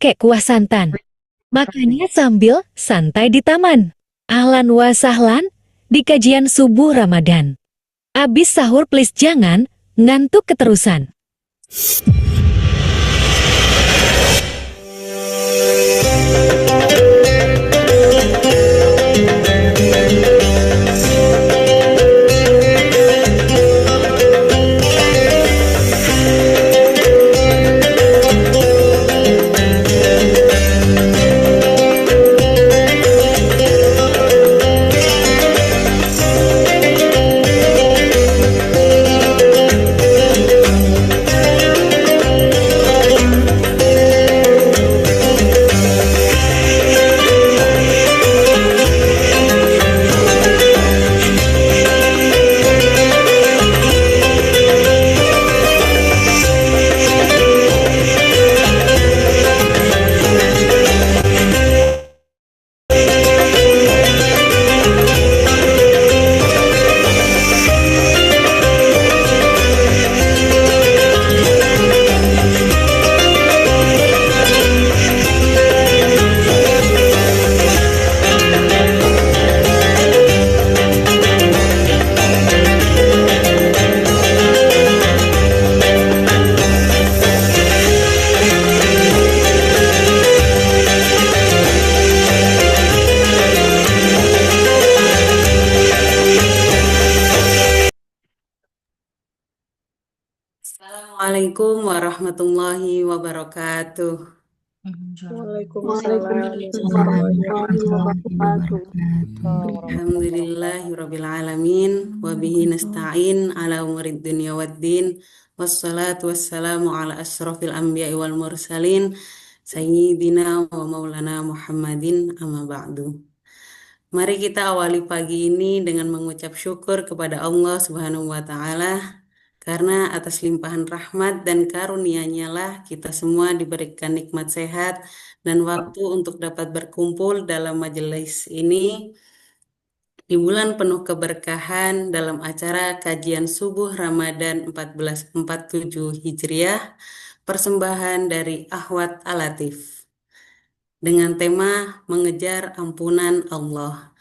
kayak kuah santan. Makannya sambil santai di taman. Ahlan wa sahlan di kajian subuh Ramadan. Abis sahur please jangan ngantuk keterusan. Assalamualaikum warahmatullahi wabarakatuh. Waalaikumsalam Waalaikumsalam warahmatullahi warahmatullahi wabarakatuh. wabarakatuh. Alhamdulillahirrabbilalamin. Wabihi nasta'in ala umurid dunia waddin. Wassalatu wassalamu ala ashrafil anbiya wal mursalin. Sayyidina wa maulana Muhammadin amma ba'du. Mari kita awali pagi ini dengan mengucap syukur kepada Allah Subhanahu wa Ta'ala, karena atas limpahan rahmat dan karunia-Nya lah kita semua diberikan nikmat sehat dan waktu untuk dapat berkumpul dalam majelis ini di bulan penuh keberkahan dalam acara kajian subuh Ramadan 1447 Hijriah, persembahan dari Ahwat Al-Latif dengan tema mengejar ampunan Allah.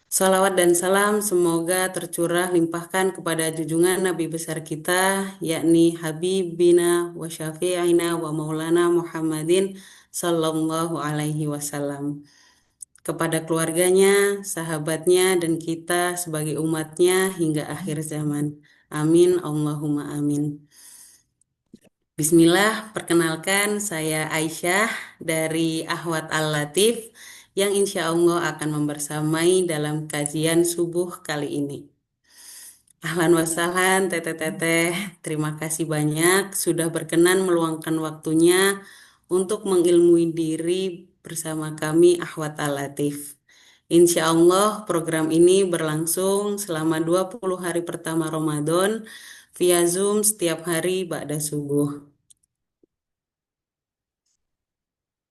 Salawat dan salam semoga tercurah limpahkan kepada junjungan Nabi besar kita, yakni Habibina wa Syafi'ina wa Maulana Muhammadin Sallallahu Alaihi Wasallam, kepada keluarganya, sahabatnya, dan kita sebagai umatnya hingga akhir zaman. Amin, Allahumma amin. Bismillah, perkenalkan saya Aisyah dari Ahwat Al-Latif yang insya Allah akan membersamai dalam kajian subuh kali ini. Ahlan wa sahlan, teteh-teteh, terima kasih banyak sudah berkenan meluangkan waktunya untuk mengilmui diri bersama kami Ahwat Al-Latif. Insya Allah program ini berlangsung selama 20 hari pertama Ramadan via Zoom setiap hari ba'da subuh.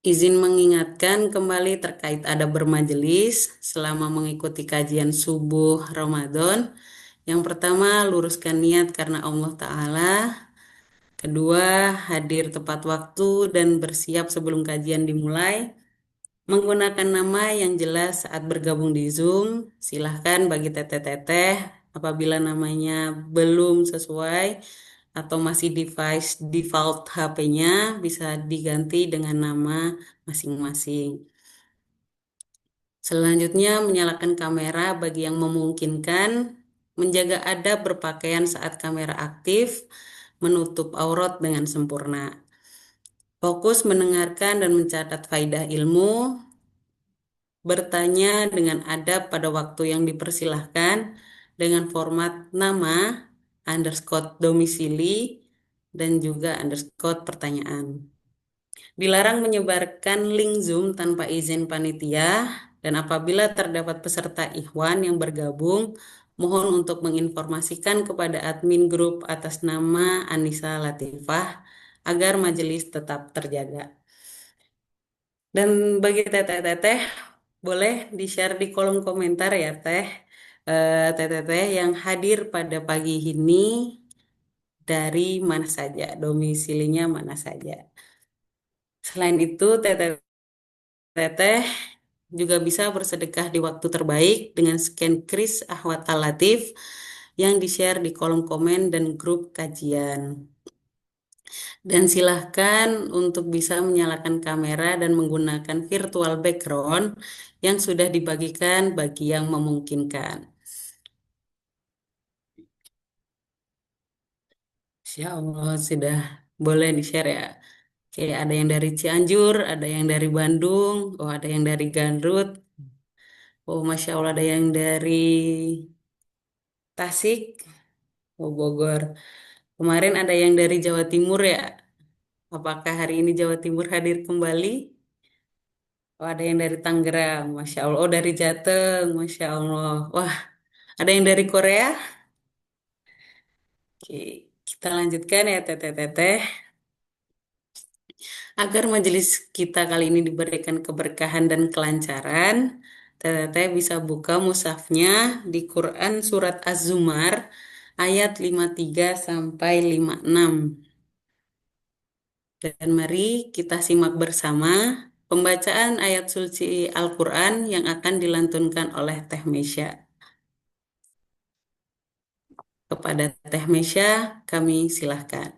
Izin mengingatkan kembali terkait adab bermajelis selama mengikuti kajian subuh Ramadan. Yang pertama, luruskan niat karena Allah Ta'ala. Kedua, hadir tepat waktu dan bersiap sebelum kajian dimulai. Menggunakan nama yang jelas saat bergabung di Zoom. Silahkan bagi teteh-teteh apabila namanya belum sesuai atau masih device default HP-nya bisa diganti dengan nama masing-masing. Selanjutnya, menyalakan kamera bagi yang memungkinkan, menjaga adab berpakaian saat kamera aktif, menutup aurat dengan sempurna. Fokus mendengarkan dan mencatat faidah ilmu, bertanya dengan adab pada waktu yang dipersilahkan dengan format nama, underscore domisili, dan juga underscore pertanyaan. Dilarang menyebarkan link Zoom tanpa izin panitia, dan apabila terdapat peserta ikhwan yang bergabung, mohon untuk menginformasikan kepada admin grup atas nama Anissa Latifah agar majelis tetap terjaga. Dan bagi teteh-teteh, boleh di-share di kolom komentar ya teh, teteh-teteh yang hadir pada pagi ini dari mana saja, domisilinya mana saja. Selain itu, teteh juga bisa bersedekah di waktu terbaik dengan scan kris Ahwat Al-Latif yang di-share di kolom komen dan grup kajian. Dan silahkan untuk bisa menyalakan kamera dan menggunakan virtual background yang sudah dibagikan bagi yang memungkinkan. Insya Allah sudah boleh di-share ya. Kayak ada yang dari Cianjur, ada yang dari Bandung, oh ada yang dari Garut, oh Masya Allah ada yang dari Tasik, oh Bogor. Kemarin ada yang dari Jawa Timur ya. Apakah hari ini Jawa Timur hadir kembali? Oh, ada yang dari Tangerang, Masya Allah. Oh, dari Jateng, Masya Allah. Wah, ada yang dari Korea? Oke, kita lanjutkan ya, teteh-teteh. Agar majelis kita kali ini diberikan keberkahan dan kelancaran, teteh-teteh bisa buka mushafnya di Quran Surat Az-Zumar ayat 53 sampai 56. Dan mari kita simak bersama pembacaan ayat suci Al-Quran yang akan dilantunkan oleh Teh Mesya. Kepada Teh Mesya, kami silahkan.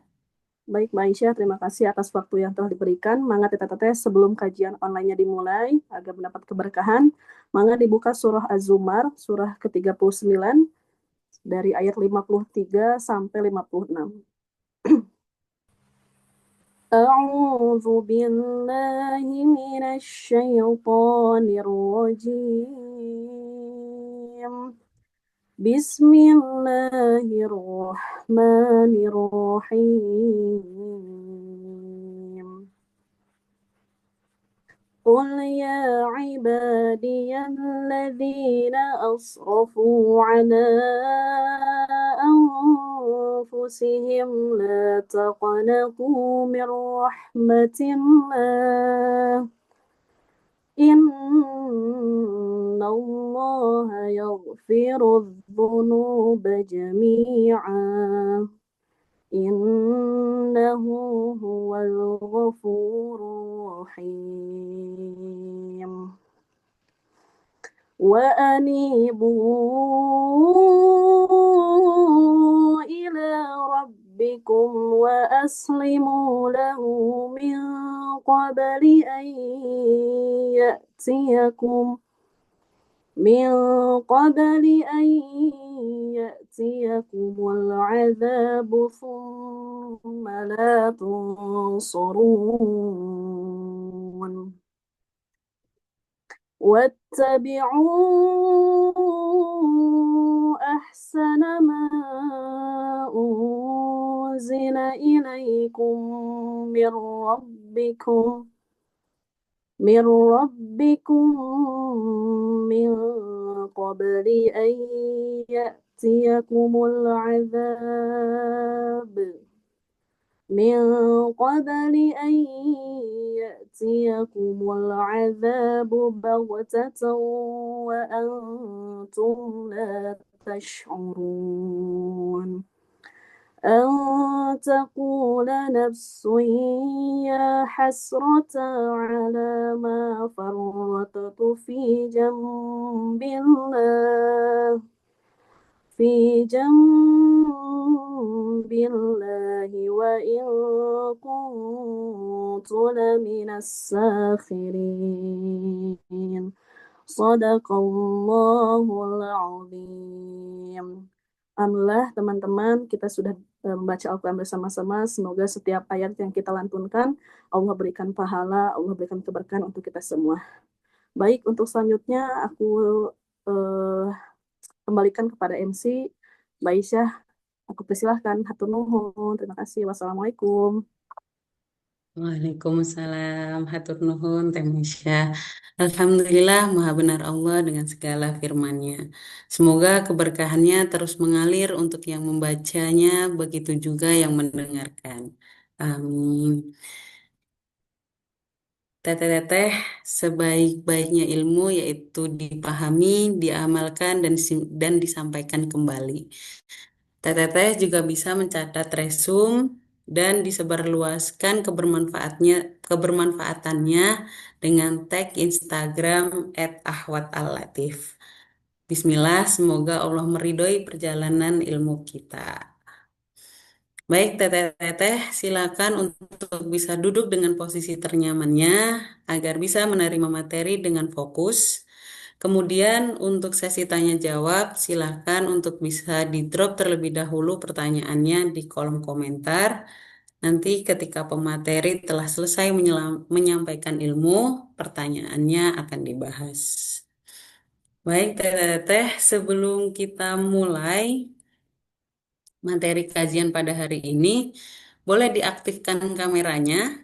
Baik, Mbak Aisyah, terima kasih atas waktu yang telah diberikan. Mangga teteh-teteh sebelum kajian online-nya dimulai, agar mendapat keberkahan, mangga dibuka surah Az-Zumar, surah ke-39, dari ayat 53 sampai 56. أعوذ بالله من الشيطان الرجيم بسم الله الرحمن الرحيم قل يا عبادي الذين أسرفوا على أنفسهم لا تقنطوا من رحمة الله إن الله يغفر الذنوب جميعا إنه هو الغفور الرحيم وأنيبوا إلى ربكم وأسلموا له قبل أن يأتيكم من قبل أن يأتيكم العذاب ثم لا تنصرون واتبعوا أحسن ما أنزل إليكم من ربكم من ربكم من قبل أن يأتيكم العذاب من قبل أن يأتيكم العذاب بغتة وأنتم لا تشعرون أن تقول نفس يا حسرة على ما فرطت في جنب الله وإن كنت لمن الساخرين صدق Allahul Azim. Alhamdulillah teman-teman, kita sudah membaca Al-Quran bersama-sama. Semoga setiap ayat yang kita lantunkan, Allah berikan pahala, Allah berikan keberkahan untuk kita semua. Baik, untuk selanjutnya aku kembalikan kepada MC, Mbak Aisyah. Aku persilahkan. Hatur nuhun. Terima kasih. Wassalamualaikum. Waalaikumsalam, hatur nuhun, Teh Mesya. Alhamdulillah, Maha benar Allah dengan segala firman-Nya. Semoga keberkahannya terus mengalir untuk yang membacanya, begitu juga yang mendengarkan. Amin. Teteh-teteh, sebaik-baiknya ilmu yaitu dipahami, diamalkan, dan disampaikan kembali. Teteh juga bisa mencatat resum dan disebarluaskan kebermanfaatannya dengan tag Instagram @ahwatalatif. Bismillah, semoga Allah meridhoi perjalanan ilmu kita. Baik, teteh-teteh, silakan untuk bisa duduk dengan posisi ternyamannya agar bisa menerima materi dengan fokus. Kemudian untuk sesi tanya jawab, silakan untuk bisa di-drop terlebih dahulu pertanyaannya di kolom komentar. Nanti ketika pemateri telah selesai menyampaikan ilmu, pertanyaannya akan dibahas. Baik, teteh, sebelum kita mulai materi kajian pada hari ini, boleh diaktifkan kameranya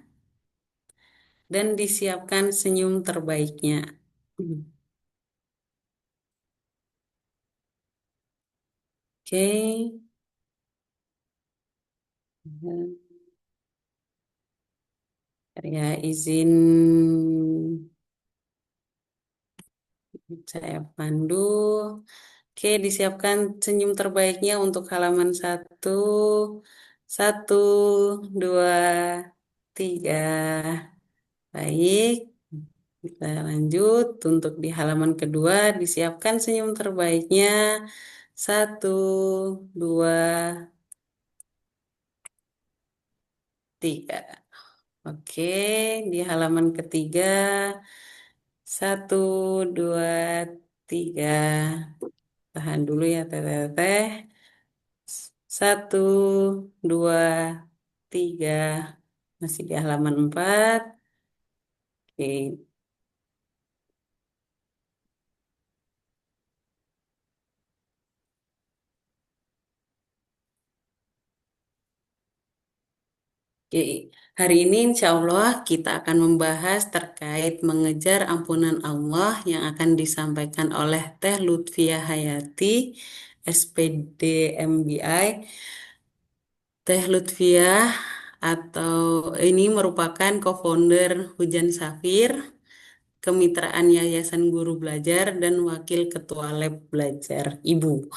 dan disiapkan senyum terbaiknya. Oke. Ya, izin saya pandu. Oke, disiapkan senyum terbaiknya untuk halaman satu. Satu, dua, tiga. Baik, kita lanjut. Untuk di halaman kedua, disiapkan senyum terbaiknya. Satu, dua, tiga. Oke, di halaman ketiga. Satu, dua, tiga. Tahan dulu ya, teteh. Satu, dua, tiga. Masih di halaman 4. Oke, oke. Hari ini insya Allah kita akan membahas terkait mengejar ampunan Allah yang akan disampaikan oleh Teh Lutfiah Hayati, SPD MBI. Teh Lutfiah atau ini merupakan co-founder Hujan Safir, Kemitraan Yayasan Guru Belajar, dan Wakil Ketua Lab Belajar Ibu.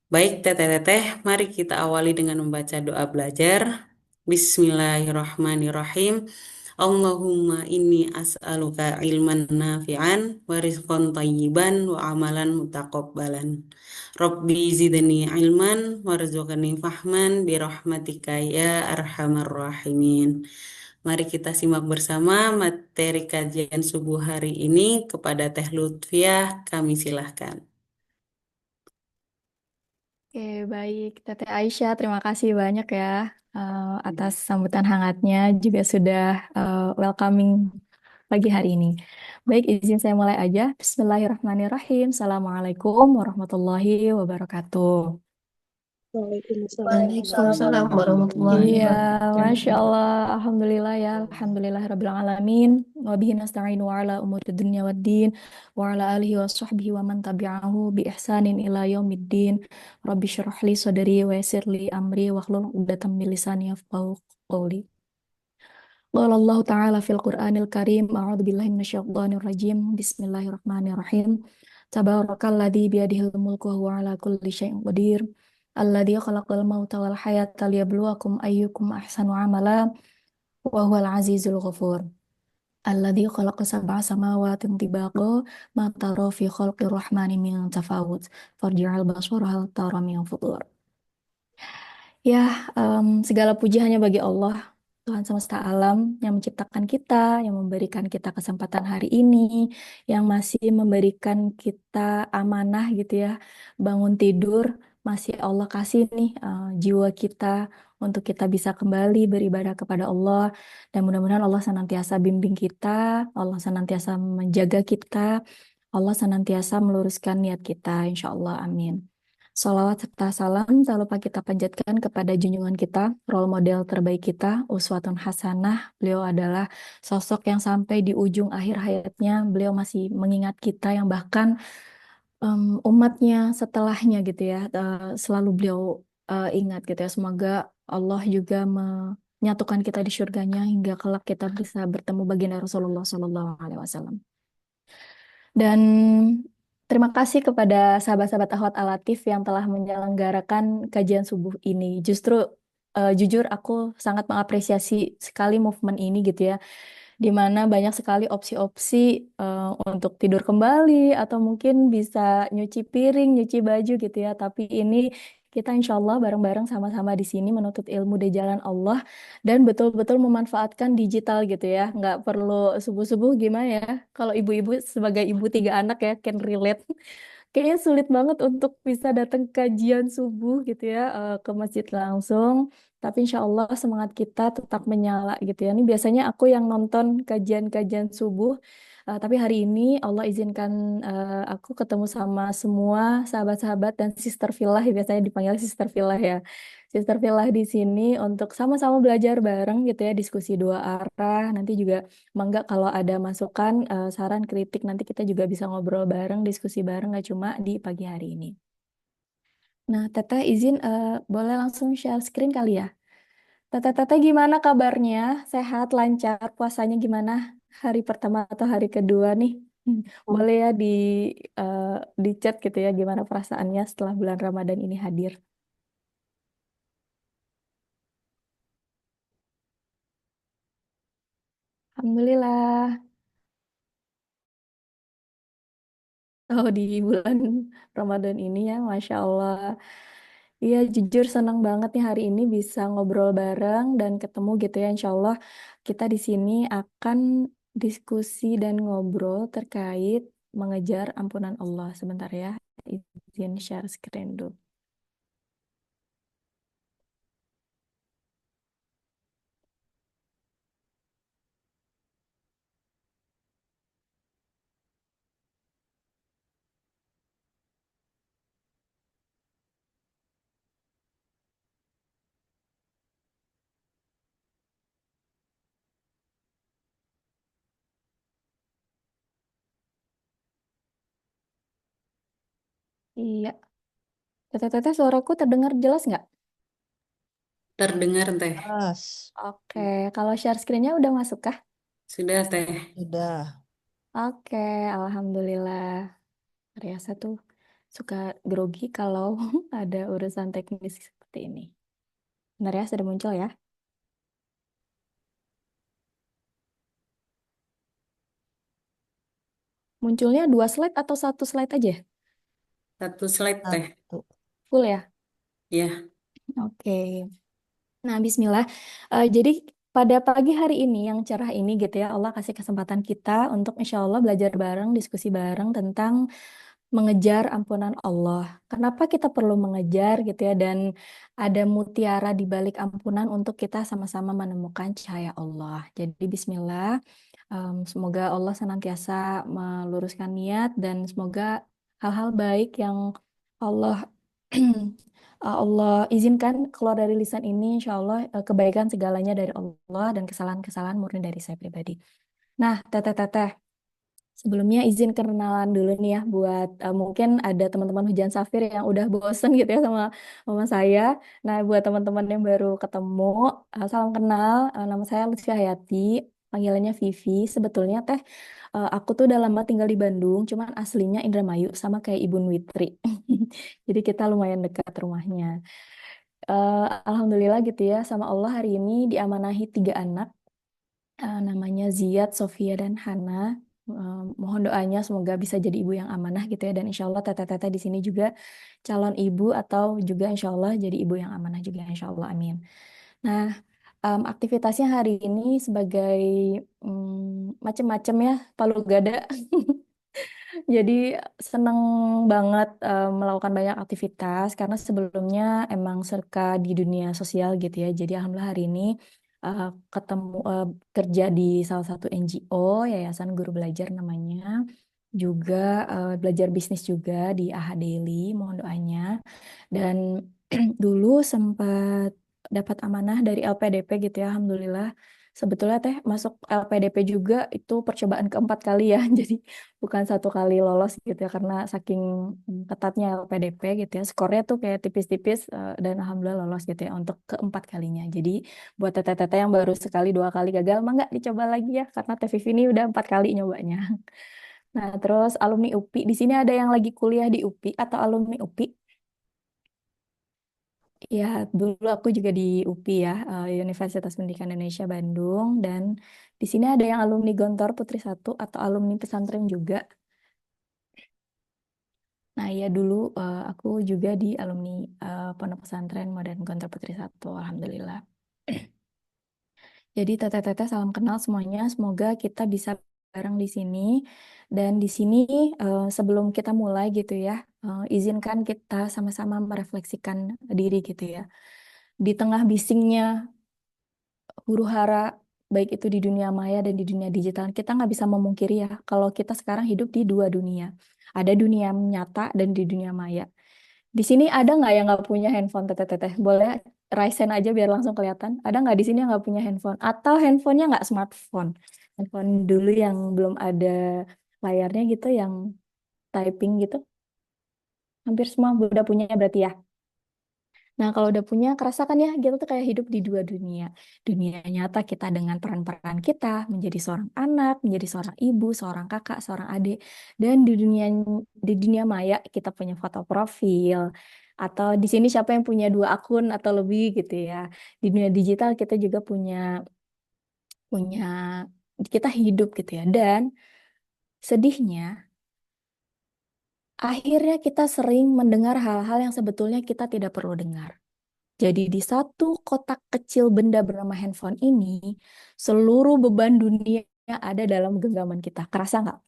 Baik, teteh-teteh, mari kita awali dengan membaca doa belajar. Bismillahirrahmanirrahim. Allahumma inni as'aluka ilman nafi'an wa rizqan tayyiban wa amalan mutaqabbalan. Rabbi zidni ilman warzuqni fahman birahmatika ya arhamar rahimin. Mari kita simak bersama materi kajian subuh hari ini. Kepada Teh Lutfiah, kami silahkan. Oke, baik. Teteh Aisyah, terima kasih banyak ya atas sambutan hangatnya, juga sudah welcoming pagi hari ini. Baik, izin saya mulai aja. Bismillahirrahmanirrahim. Assalamualaikum warahmatullahi wabarakatuh. Waalaikumsalam. Iya, Masya Allah, Alhamdulillah ya, Alhamdulillah Rabbil Alamin, wa bihi nasta'inu ala umuri dunya waddin, wa ala alihi wa sahbihi wa man tabi'ahu bi ihsanin ila yaumiddin, Rabbi syrah li sadri wa yassir li amri wa hlul 'uqdatam min lisani yafqahu qawli. Qala Allah Ta'ala fil Qur'anil Karim, a'udzu billahi minasyaitonir rajim, bismillahirrahmanirrahim. Tabarakalladzi biyadihil mulku wa huwa ala kulli syai'in qadir. Alladzi khalaqal mauta wal hayata liyabluwakum ayyukum ahsanu amala wa huwal azizul ghafur. Alladzi khalaqa sab'a samawatin tibaqa ma tara fi khalqir rahmani min tafawut farji'al basara hal tara min futur. Ya, segala puji hanya bagi Allah, Tuhan semesta alam yang menciptakan kita, yang memberikan kita kesempatan hari ini, yang masih memberikan kita amanah gitu ya, bangun tidur, masih Allah kasih nih jiwa kita untuk kita bisa kembali beribadah kepada Allah, dan mudah-mudahan Allah senantiasa bimbing kita, Allah senantiasa menjaga kita, Allah senantiasa meluruskan niat kita, insya Allah, amin. Salawat serta salam tak lupa kita panjatkan kepada junjungan kita, role model terbaik kita, uswatun hasanah. Beliau adalah sosok yang sampai di ujung akhir hayatnya, beliau masih mengingat kita yang bahkan umatnya setelahnya gitu ya, selalu beliau ingat gitu ya. Semoga Allah juga menyatukan kita di surganya hingga kelak kita bisa bertemu baginda Rasulullah SAW. Dan terima kasih kepada sahabat-sahabat Ahwat Alatif yang telah menyelenggarakan kajian subuh ini. Justru jujur aku sangat mengapresiasi sekali movement ini gitu ya, di mana banyak sekali opsi-opsi untuk tidur kembali atau mungkin bisa nyuci piring, nyuci baju gitu ya. Tapi ini kita insya Allah bareng-bareng sama-sama di sini menuntut ilmu di jalan Allah dan betul-betul memanfaatkan digital gitu ya. Nggak perlu subuh-subuh gimana ya. Kalau ibu-ibu sebagai ibu 3 anak ya, can relate. Kayaknya sulit banget untuk bisa datang kajian subuh gitu ya, ke masjid langsung. Tapi insya Allah semangat kita tetap menyala gitu ya. Ini biasanya aku yang nonton kajian-kajian subuh. Tapi hari ini Allah izinkan aku ketemu sama semua sahabat-sahabat dan sister Filah, biasanya dipanggil sister Filah ya. Sister Filah di sini untuk sama-sama belajar bareng gitu ya, diskusi 2 arah. Nanti juga mangga kalau ada masukan, saran, kritik, nanti kita juga bisa ngobrol bareng, diskusi bareng, nggak cuma di pagi hari ini. Nah, Teteh izin boleh langsung share screen kali ya? Teteh gimana kabarnya? Sehat, lancar, puasanya gimana? Hari pertama atau hari kedua nih? Boleh ya eh, di chat gitu ya, gimana perasaannya setelah bulan Ramadan ini hadir? Alhamdulillah. Oh, di bulan Ramadan ini ya, Masya Allah. Iya, jujur senang banget nih hari ini bisa ngobrol bareng dan ketemu gitu ya. Insya Allah kita di sini akan diskusi dan ngobrol terkait mengejar ampunan Allah. Sebentar ya, izin share screen dulu. Iya, teteh-teteh suaraku terdengar jelas nggak? Terdengar teh. Mas, Oke, kalau share screen-nya udah masuk kah? Sudah teh. sudah. Oke, Alhamdulillah. Riasa tuh suka grogi kalau ada urusan teknis seperti ini. Bentar ya, sudah muncul ya. Munculnya 2 slide atau 1 slide aja? Satu slide teh. Satu. Full ya? Ya. Oke. Nah, Bismillah. Jadi pada pagi hari ini yang cerah ini gitu ya, Allah kasih kesempatan kita untuk insya Allah belajar bareng, diskusi bareng tentang mengejar ampunan Allah. Kenapa kita perlu mengejar gitu ya, dan ada mutiara di balik ampunan untuk kita sama-sama menemukan cahaya Allah. Jadi Bismillah. Semoga Allah senantiasa meluruskan niat dan semoga hal-hal baik yang Allah Allah izinkan keluar dari lisan ini, insya Allah kebaikan segalanya dari Allah dan kesalahan-kesalahan murni dari saya pribadi. Nah, teteh-teteh, sebelumnya izin kenalan dulu nih ya buat mungkin ada teman-teman Hujan Safir yang udah bosen gitu ya sama saya. Nah, buat teman-teman yang baru ketemu, salam kenal. Nama saya Lutfi Hayati, panggilannya Vivi. Sebetulnya teh aku tuh udah lama tinggal di Bandung, cuman aslinya Indramayu sama kayak Ibu Nwitri. Jadi kita lumayan dekat rumahnya. Alhamdulillah gitu ya, sama Allah hari ini diamanahi 3 anak, namanya Ziyad, Sofia, dan Hana. Mohon doanya semoga bisa jadi ibu yang amanah gitu ya, dan insya Allah teteh-teteh di sini juga calon ibu atau juga insya Allah jadi ibu yang amanah juga insya Allah, amin. Nah, aktivitasnya hari ini sebagai macem-macem ya, palu gada. Jadi seneng banget melakukan banyak aktivitas karena sebelumnya emang serka di dunia sosial gitu ya. Jadi alhamdulillah hari ini eh, ketemu kerja di salah satu NGO, Yayasan Guru Belajar namanya. Juga belajar bisnis juga di AHA Daily, mohon doanya. Dan dulu sempat dapat amanah dari LPDP gitu ya, alhamdulillah. Sebetulnya teh masuk LPDP juga itu percobaan keempat kali ya. Jadi bukan 1 kali lolos gitu ya karena saking ketatnya LPDP gitu ya. Skornya tuh kayak tipis-tipis dan alhamdulillah lolos gitu ya untuk keempat kalinya. Jadi buat teteh-teteh yang baru sekali 2 kali gagal mah nggak dicoba lagi ya karena Teh Vivi ini udah 4 kali nyobanya. Nah, terus alumni UPI di sini ada yang lagi kuliah di UPI atau alumni UPI? Ya, dulu aku juga di UPI ya, Universitas Pendidikan Indonesia Bandung, dan di sini ada yang alumni Gontor Putri Satu atau alumni pesantren juga. Nah, ya dulu aku juga di alumni Pondok Pesantren Modern Gontor Putri Satu, alhamdulillah. Jadi teteh-teteh salam kenal semuanya. Semoga kita bisa bareng di sini. Dan di sini sebelum kita mulai gitu ya, izinkan kita sama-sama merefleksikan diri gitu ya. Di tengah bisingnya huru hara, baik itu di dunia maya dan di dunia digital, kita nggak bisa memungkiri ya kalau kita sekarang hidup di dua dunia. Ada dunia nyata dan di dunia maya. Di sini ada nggak yang nggak punya handphone, teteh-teteh? Boleh raise hand aja biar langsung kelihatan. Ada nggak di sini yang nggak punya handphone? Atau handphonenya nggak smartphone? Handphone dulu yang belum ada layarnya gitu, yang typing gitu. Hampir semua udah punya berarti ya. Nah, kalau udah punya, kerasa kan ya, kita tuh kayak hidup di dua dunia. Dunia nyata kita dengan peran-peran kita, menjadi seorang anak, menjadi seorang ibu, seorang kakak, seorang adik. Dan di dunia maya, kita punya foto profil. Atau di sini siapa yang punya dua akun atau lebih gitu ya. Di dunia digital kita juga punya kita hidup gitu ya. Dan sedihnya, akhirnya kita sering mendengar hal-hal yang sebetulnya kita tidak perlu dengar. Jadi di satu kotak kecil benda bernama handphone ini, seluruh beban dunia ada dalam genggaman kita. Kerasa nggak?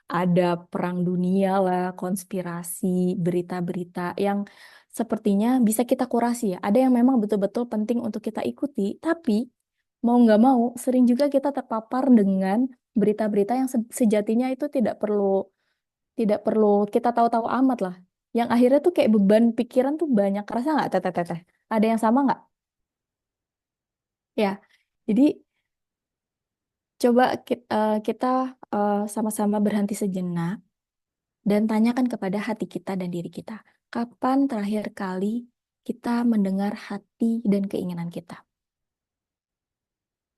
Ada perang dunia lah, konspirasi, berita-berita yang sepertinya bisa kita kurasi ya. Ada yang memang betul-betul penting untuk kita ikuti, tapi mau nggak mau, sering juga kita terpapar dengan berita-berita yang sejatinya itu tidak perlu kita tahu-tahu amat lah. Yang akhirnya tuh kayak beban pikiran tuh banyak. Kerasa nggak, teteh-teteh? Ada yang sama nggak? Ya, jadi coba kita sama-sama berhenti sejenak dan tanyakan kepada hati kita dan diri kita. Kapan terakhir kali kita mendengar hati dan keinginan kita?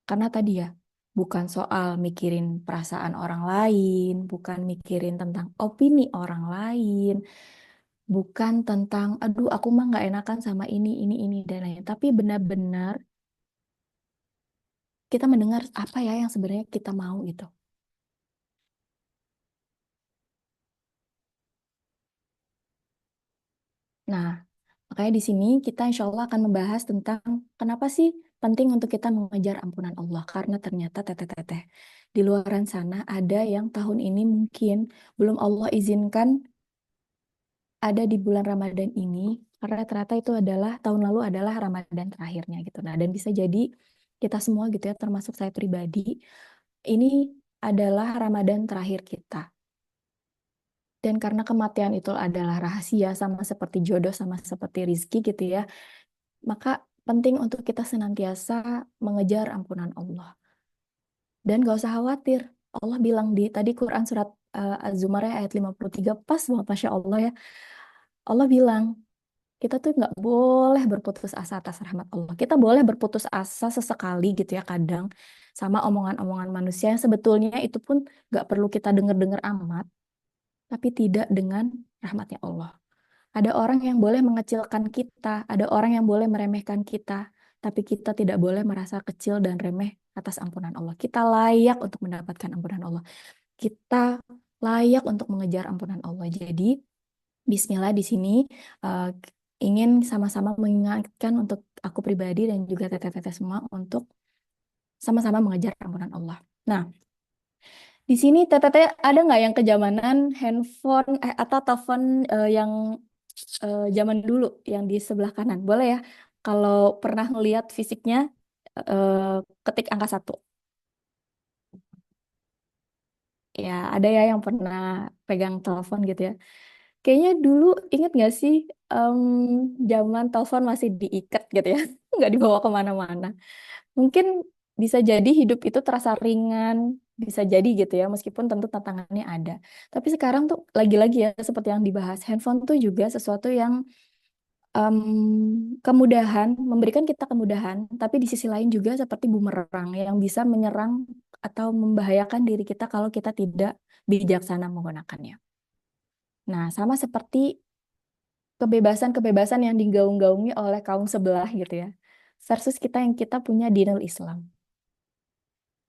Karena tadi ya, bukan soal mikirin perasaan orang lain, bukan mikirin tentang opini orang lain, bukan tentang, aduh aku mah nggak enakan sama ini, dan lain. Tapi benar-benar kita mendengar apa ya yang sebenarnya kita mau gitu. Nah, makanya di sini kita insya Allah akan membahas tentang kenapa sih penting untuk kita mengejar ampunan Allah. Karena ternyata teteh-teteh di luaran sana ada yang tahun ini mungkin belum Allah izinkan ada di bulan Ramadan ini. Karena ternyata itu adalah tahun lalu adalah Ramadan terakhirnya gitu. Nah, dan bisa jadi kita semua gitu ya, termasuk saya pribadi, ini adalah Ramadan terakhir kita. Dan karena kematian itu adalah rahasia sama seperti jodoh sama seperti rizki gitu ya, maka penting untuk kita senantiasa mengejar ampunan Allah. Dan gak usah khawatir. Allah bilang di tadi Quran surat Az-Zumar ayat 53 pas banget Masya Allah ya. Allah bilang, kita tuh nggak boleh berputus asa atas rahmat Allah. Kita boleh berputus asa sesekali gitu ya kadang sama omongan-omongan manusia yang sebetulnya itu pun nggak perlu kita dengar-dengar amat, tapi tidak dengan rahmatnya Allah. Ada orang yang boleh mengecilkan kita, ada orang yang boleh meremehkan kita, tapi kita tidak boleh merasa kecil dan remeh atas ampunan Allah. Kita layak untuk mendapatkan ampunan Allah. Kita layak untuk mengejar ampunan Allah. Jadi, Bismillah di sini eh, ingin sama-sama mengingatkan untuk aku pribadi dan juga teteh-teteh semua untuk sama-sama mengejar ampunan Allah. Nah, di sini teteh-teteh ada nggak yangkezamanan handphone atau telepon yang zaman dulu yang di sebelah kanan. Boleh ya? Kalau pernah ngelihat fisiknya, ketik angka 1. Ya, ada ya yang pernah pegang telepon gitu ya. Kayaknya dulu inget nggak sih, em, zaman telepon masih diikat gitu ya, nggak dibawa kemana-mana. Mungkin bisa jadi hidup itu terasa ringan, bisa jadi gitu ya, meskipun tentu tantangannya ada. Tapi sekarang tuh lagi-lagi ya, seperti yang dibahas, handphone tuh juga sesuatu yang kemudahan, memberikan kita kemudahan, tapi di sisi lain juga seperti bumerang yang bisa menyerang atau membahayakan diri kita kalau kita tidak bijaksana menggunakannya. Nah, sama seperti kebebasan-kebebasan yang digaung-gaungi oleh kaum sebelah gitu ya. Versus kita yang kita punya dinul Islam.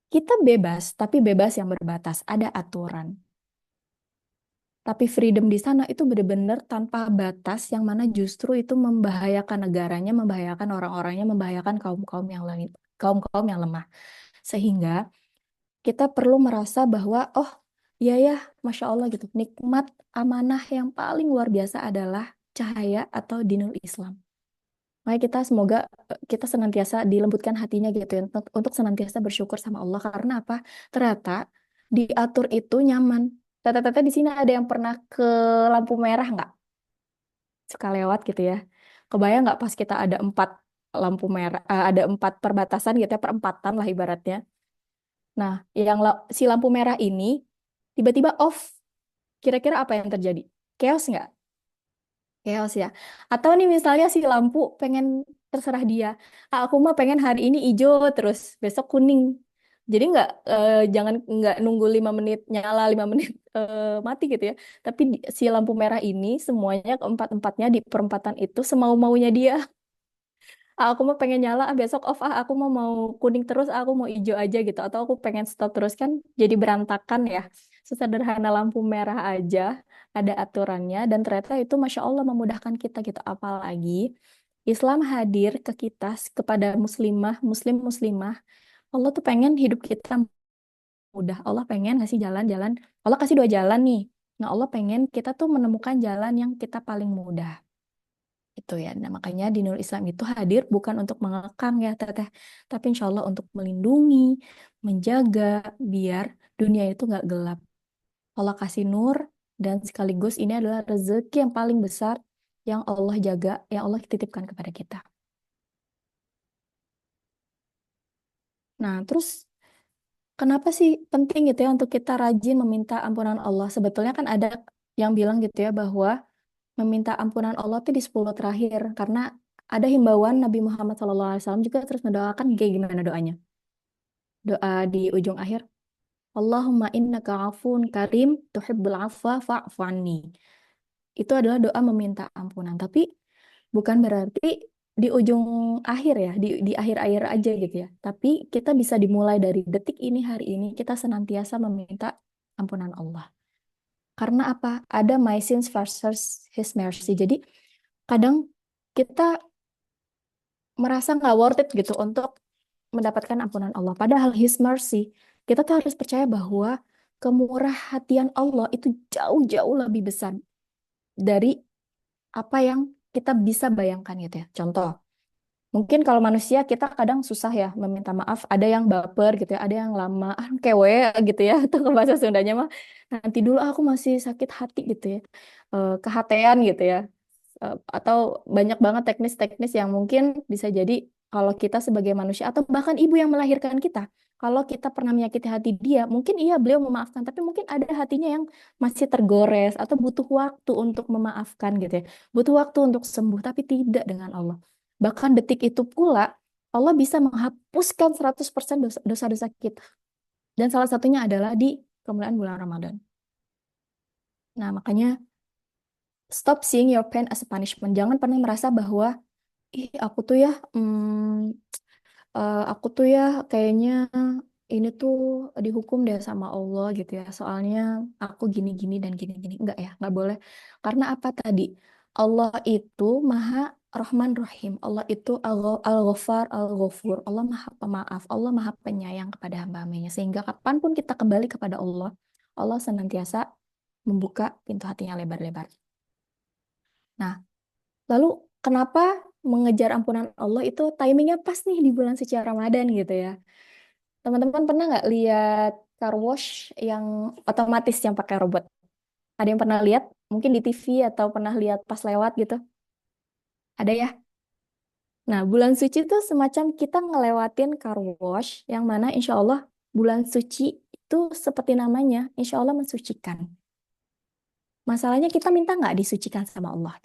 Kita bebas, tapi bebas yang berbatas, ada aturan. Tapi freedom di sana itu benar-benar tanpa batas yang mana justru itu membahayakan negaranya, membahayakan orang-orangnya, membahayakan kaum-kaum yang lain, kaum-kaum yang lemah. Sehingga kita perlu merasa bahwa oh iya ya, Masya Allah gitu, nikmat amanah yang paling luar biasa adalah cahaya atau dinul Islam. Makanya kita semoga kita senantiasa dilembutkan hatinya gitu ya, untuk senantiasa bersyukur sama Allah karena apa? Ternyata diatur itu nyaman. Tete-tete di sini ada yang pernah ke lampu merah nggak? Suka lewat gitu ya. Kebayang nggak pas kita ada 4 lampu merah, ada 4 perbatasan gitu ya, perempatan lah ibaratnya. Nah, yang si lampu merah ini tiba-tiba off. Kira-kira apa yang terjadi? Chaos nggak? Chaos ya. Atau nih misalnya si lampu pengen terserah dia. Ah, aku mah pengen hari ini hijau terus besok kuning. Jadi jangan nggak nunggu 5 menit nyala 5 menit mati gitu ya. Tapi si lampu merah ini semuanya keempat-empatnya di perempatan itu semau-maunya dia. Ah, aku mau pengen nyala, besok off, aku mau kuning terus, aku mau hijau aja gitu. Atau aku pengen stop terus kan jadi berantakan ya. Sesederhana lampu merah aja, ada aturannya. Dan ternyata itu Masya Allah memudahkan kita gitu. Apalagi Islam hadir ke kita, kepada muslimah, muslimah. Allah tuh pengen hidup kita mudah. Allah pengen ngasih jalan-jalan. Allah kasih 2 jalan nih. Nah Allah pengen kita tuh menemukan jalan yang kita paling mudah itu ya. Nah, makanya di Nurul Islam itu hadir bukan untuk mengekang ya teteh, tapi insya Allah untuk melindungi, menjaga biar dunia itu nggak gelap. Allah kasih nur dan sekaligus ini adalah rezeki yang paling besar yang Allah jaga, yang Allah titipkan kepada kita. Nah, terus kenapa sih penting gitu ya untuk kita rajin meminta ampunan Allah? Sebetulnya kan ada yang bilang gitu ya bahwa meminta ampunan Allah itu di 10 terakhir karena ada himbauan Nabi Muhammad SAW juga terus mendoakan kayak gimana doanya. Doa di ujung akhir, Allahumma innaka afun karim tuhibbul afwa fa'fu anni. Itu adalah doa meminta ampunan, tapi bukan berarti di ujung akhir ya, di akhir-akhir aja gitu ya. Tapi kita bisa dimulai dari detik ini, hari ini kita senantiasa meminta ampunan Allah. Karena apa? Ada my sins versus his mercy. Jadi kadang kita merasa nggak worth it gitu untuk mendapatkan ampunan Allah. Padahal His mercy, kita tuh harus percaya bahwa kemurah hatian Allah itu jauh-jauh lebih besar dari apa yang kita bisa bayangkan gitu ya. Contoh, mungkin kalau manusia kita kadang susah ya meminta maaf, ada yang baper gitu ya, ada yang lama, kewe gitu ya, atau ke bahasa Sundanya mah, nanti dulu aku masih sakit hati gitu ya, kehatean gitu ya. Atau banyak banget teknis-teknis yang mungkin bisa jadi kalau kita sebagai manusia atau bahkan ibu yang melahirkan kita, kalau kita pernah menyakiti hati dia, mungkin iya beliau memaafkan, tapi mungkin ada hatinya yang masih tergores atau butuh waktu untuk memaafkan gitu ya. Butuh waktu untuk sembuh, tapi tidak dengan Allah. Bahkan detik itu pula Allah bisa menghapuskan 100% dosa-dosa kita. Dan salah satunya adalah di kemuliaan bulan Ramadan. Nah, makanya stop seeing your pain as a punishment. Jangan pernah merasa bahwa ih aku tuh ya kayaknya ini tuh dihukum deh sama Allah gitu ya. Soalnya aku gini-gini dan gini-gini. Enggak ya, enggak boleh. Karena apa tadi? Allah itu Maha Rahman Rahim. Allah itu Al-Ghaffar, Al-Ghafur. Allah Maha Pemaaf. Allah Maha Penyayang kepada hamba-hambanya. Sehingga kapanpun kita kembali kepada Allah, Allah senantiasa membuka pintu hatinya lebar-lebar. Nah, lalu kenapa mengejar ampunan Allah itu timingnya pas nih di bulan suci Ramadan gitu ya. Teman-teman pernah nggak lihat car wash yang otomatis yang pakai robot? Ada yang pernah lihat? Mungkin di TV atau pernah lihat pas lewat gitu? Ada ya? Nah, bulan suci itu semacam kita ngelewatin car wash yang mana insya Allah bulan suci itu seperti namanya, insya Allah mensucikan. Masalahnya kita minta nggak disucikan sama Allah.